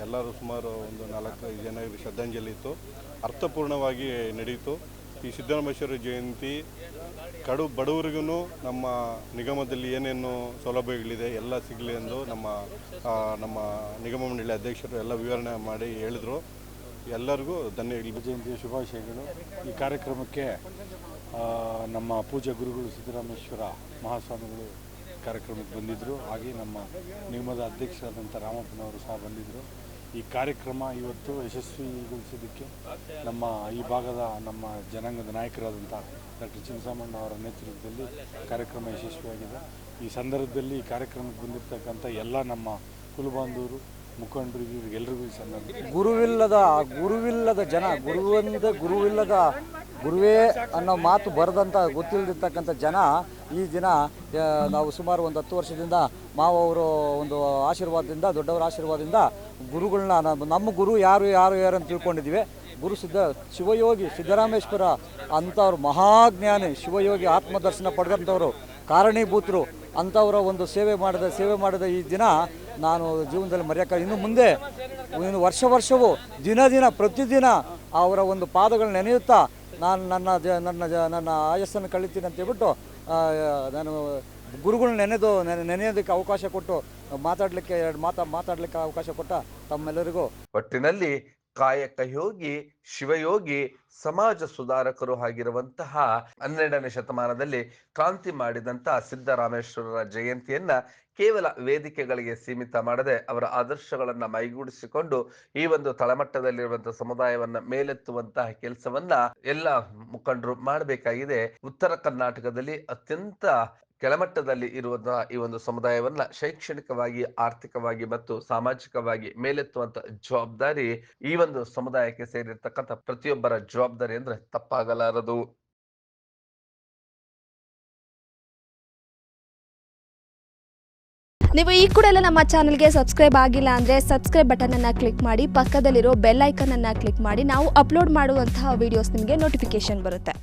ಎಲ್ಲರೂ ಸುಮಾರು ಒಂದು 4-5 ಜನ ಶ್ರದ್ಧಾಂಜಲಿ ಇತ್ತು. ಅರ್ಥಪೂರ್ಣವಾಗಿ ನಡೆಯಿತು. ಈ ಸಿದ್ದರಾಮೇಶ್ವರ ಜಯಂತಿ ಬಡವರಿಗೂ ನಮ್ಮ ನಿಗಮದಲ್ಲಿ ಏನೇನು ಸೌಲಭ್ಯಗಳಿದೆ ಎಲ್ಲ ಸಿಗಲಿ ಎಂದು ನಮ್ಮ ನಿಗಮ ಮಂಡಳಿ ಅಧ್ಯಕ್ಷರು ಎಲ್ಲ ವಿವರಣೆ ಮಾಡಿ ಹೇಳಿದರು. ಎಲ್ಲರಿಗೂ ಧನ್ಯವಾದ. ಜಯಂತಿಯ ಶುಭಾಶಯಗಳು. ಈ ಕಾರ್ಯಕ್ರಮಕ್ಕೆ ನಮ್ಮ ಪೂಜ್ಯ ಗುರುಗಳು ಸಿದ್ದರಾಮೇಶ್ವರ ಮಹಾಸ್ವಾಮಿಗಳು ಕಾರ್ಯಕ್ರಮಕ್ಕೆ ಬಂದಿದ್ದರು. ಹಾಗೆ ನಮ್ಮ ನಿಗಮದ ಅಧ್ಯಕ್ಷರಾದಂಥ ರಾಮಪ್ಪನವರು ಸಹ ಬಂದಿದ್ದರು. ಈ ಕಾರ್ಯಕ್ರಮ ಇವತ್ತು ಯಶಸ್ವಿಗೊಳಿಸೋದಕ್ಕೆ ನಮ್ಮ ಈ ಭಾಗದ ನಮ್ಮ ಜನಾಂಗದ ನಾಯಕರಾದಂಥ ಡಾಕ್ಟರ್ ಚಿನ್ನಸ್ವಾಮಣ್ಣ ಅವರ ನೇತೃತ್ವದಲ್ಲಿ ಕಾರ್ಯಕ್ರಮ ಯಶಸ್ವಿಯಾಗಿದೆ. ಈ ಸಂದರ್ಭದಲ್ಲಿ ಈ ಕಾರ್ಯಕ್ರಮಕ್ಕೆ ಬಂದಿರತಕ್ಕಂಥ ಎಲ್ಲ ನಮ್ಮ ಕುಲಬಾಂಧವರು ಮುಖಂಡರಿಗೆ ಎಲ್ರಿಗೂ ಸಣ್ಣ ಗುರುವಿಲ್ಲದ ಜನ, ಗುರುವಿಲ್ಲದ ಗುರುವೇ ಅನ್ನೋ ಮಾತು ಬರೆದಂಥ ಗೊತ್ತಿಲ್ಲದಿರ್ತಕ್ಕಂಥ ಜನ ಈ ದಿನ ನಾವು ಸುಮಾರು ಒಂದು 10 ವರ್ಷದಿಂದ ಮಾವವರು ಒಂದು ಆಶೀರ್ವಾದದಿಂದ, ದೊಡ್ಡವರ ಆಶೀರ್ವಾದದಿಂದ ಗುರುಗಳನ್ನ ನಮ್ಮ ಗುರು ಯಾರು ಅಂತ ತಿಳ್ಕೊಂಡಿದ್ದೀವಿ. ಶಿವಯೋಗಿ ಸಿದ್ದರಾಮೇಶ್ವರ ಅಂಥವ್ರು ಮಹಾಜ್ಞಾನಿ, ಶಿವಯೋಗಿ ಆತ್ಮದರ್ಶನ ಪಡೆದಂಥವ್ರು, ಕಾರಣೀಭೂತರು ಅಂಥವರ ಒಂದು ಸೇವೆ ಮಾಡಿದ ಈ ದಿನ ನಾನು ಜೀವನದಲ್ಲಿ ಮರೆಯೋಕ್ಕಾಗ. ಇನ್ನು ಮುಂದೆ ವರ್ಷವೂ ಪ್ರತಿದಿನ ಅವರ ಒಂದು ಪಾದಗಳನ್ನ ನೆನೆಯುತ್ತಾ ನಾನು ನನ್ನ ಆಯಸ್ಸನ್ನು ಕಳೀತೀನಿ ಅಂತ ಹೇಳ್ಬಿಟ್ಟು ನಾನು ಗುರುಗಳನ್ನ ನೆನೆಯೋದಕ್ಕೆ ಅವಕಾಶ ಕೊಟ್ಟು ಮಾತಾಡಲಿಕ್ಕೆ ಅವಕಾಶ ಕೊಟ್ಟ ತಮ್ಮೆಲ್ಲರಿಗೂ ಒಟ್ಟಿನಲ್ಲಿ ಕಾಯಕ ಯೋಗಿ, ಶಿವಯೋಗಿ, ಸಮಾಜ ಸುಧಾರಕರು ಆಗಿರುವಂತಹ 12ನೇ ಶತಮಾನದಲ್ಲಿ ಕ್ರಾಂತಿ ಮಾಡಿದಂತಹ ಸಿದ್ದರಾಮೇಶ್ವರರ ಜಯಂತಿಯನ್ನ ಕೇವಲ ವೇದಿಕೆಗಳಿಗೆ ಸೀಮಿತ ಮಾಡದೆ ಅವರ ಆದರ್ಶಗಳನ್ನ ಮೈಗೂಡಿಸಿಕೊಂಡು ಈ ಒಂದು ತಳಮಟ್ಟದಲ್ಲಿರುವಂತಹ ಸಮುದಾಯವನ್ನ ಮೇಲೆತ್ತುವಂತಹ ಕೆಲಸವನ್ನ ಎಲ್ಲ ಮುಖಂಡರು ಮಾಡಬೇಕಾಗಿದೆ. ಉತ್ತರ ಕರ್ನಾಟಕದಲ್ಲಿ ಅತ್ಯಂತ ಕೆಳಮಟ್ಟದಲ್ಲಿ ಇರುವಂತಹ ಈ ಒಂದು ಸಮುದಾಯವನ್ನ ಶೈಕ್ಷಣಿಕವಾಗಿ, ಆರ್ಥಿಕವಾಗಿ ಮತ್ತು ಸಾಮಾಜಿಕವಾಗಿ ಮೇಲೆತ್ತುವಂತ ಜವಾಬ್ದಾರಿ ಈ ಒಂದು ಸಮುದಾಯಕ್ಕೆ ಸೇರಿರ್ತಕ್ಕಂಥ ಪ್ರತಿಯೊಬ್ಬರ ಜವಾಬ್ದಾರಿ ಅಂದ್ರೆ ತಪ್ಪಾಗಲಾರದು. ನೀವು ಈ ಕೂಡ ಎಲ್ಲ ನಮ್ಮ ಚಾನಲ್ಗೆ ಸಬ್ಸ್ಕ್ರೈಬ್ ಆಗಿಲ್ಲ ಅಂದರೆ ಸಬ್ಸ್ಕ್ರೈಬ್ ಬಟನನ್ನು ಕ್ಲಿಕ್ ಮಾಡಿ, ಪಕ್ಕದಲ್ಲಿರೋ ಬೆಲ್ ಐಕನನ್ನು ಕ್ಲಿಕ್ ಮಾಡಿ. ನಾವು ಅಪ್ಲೋಡ್ ಮಾಡುವಂತಹ ವೀಡಿಯೋಸ್ ನಿಮಗೆ ನೋಟಿಫಿಕೇಶನ್ ಬರುತ್ತೆ.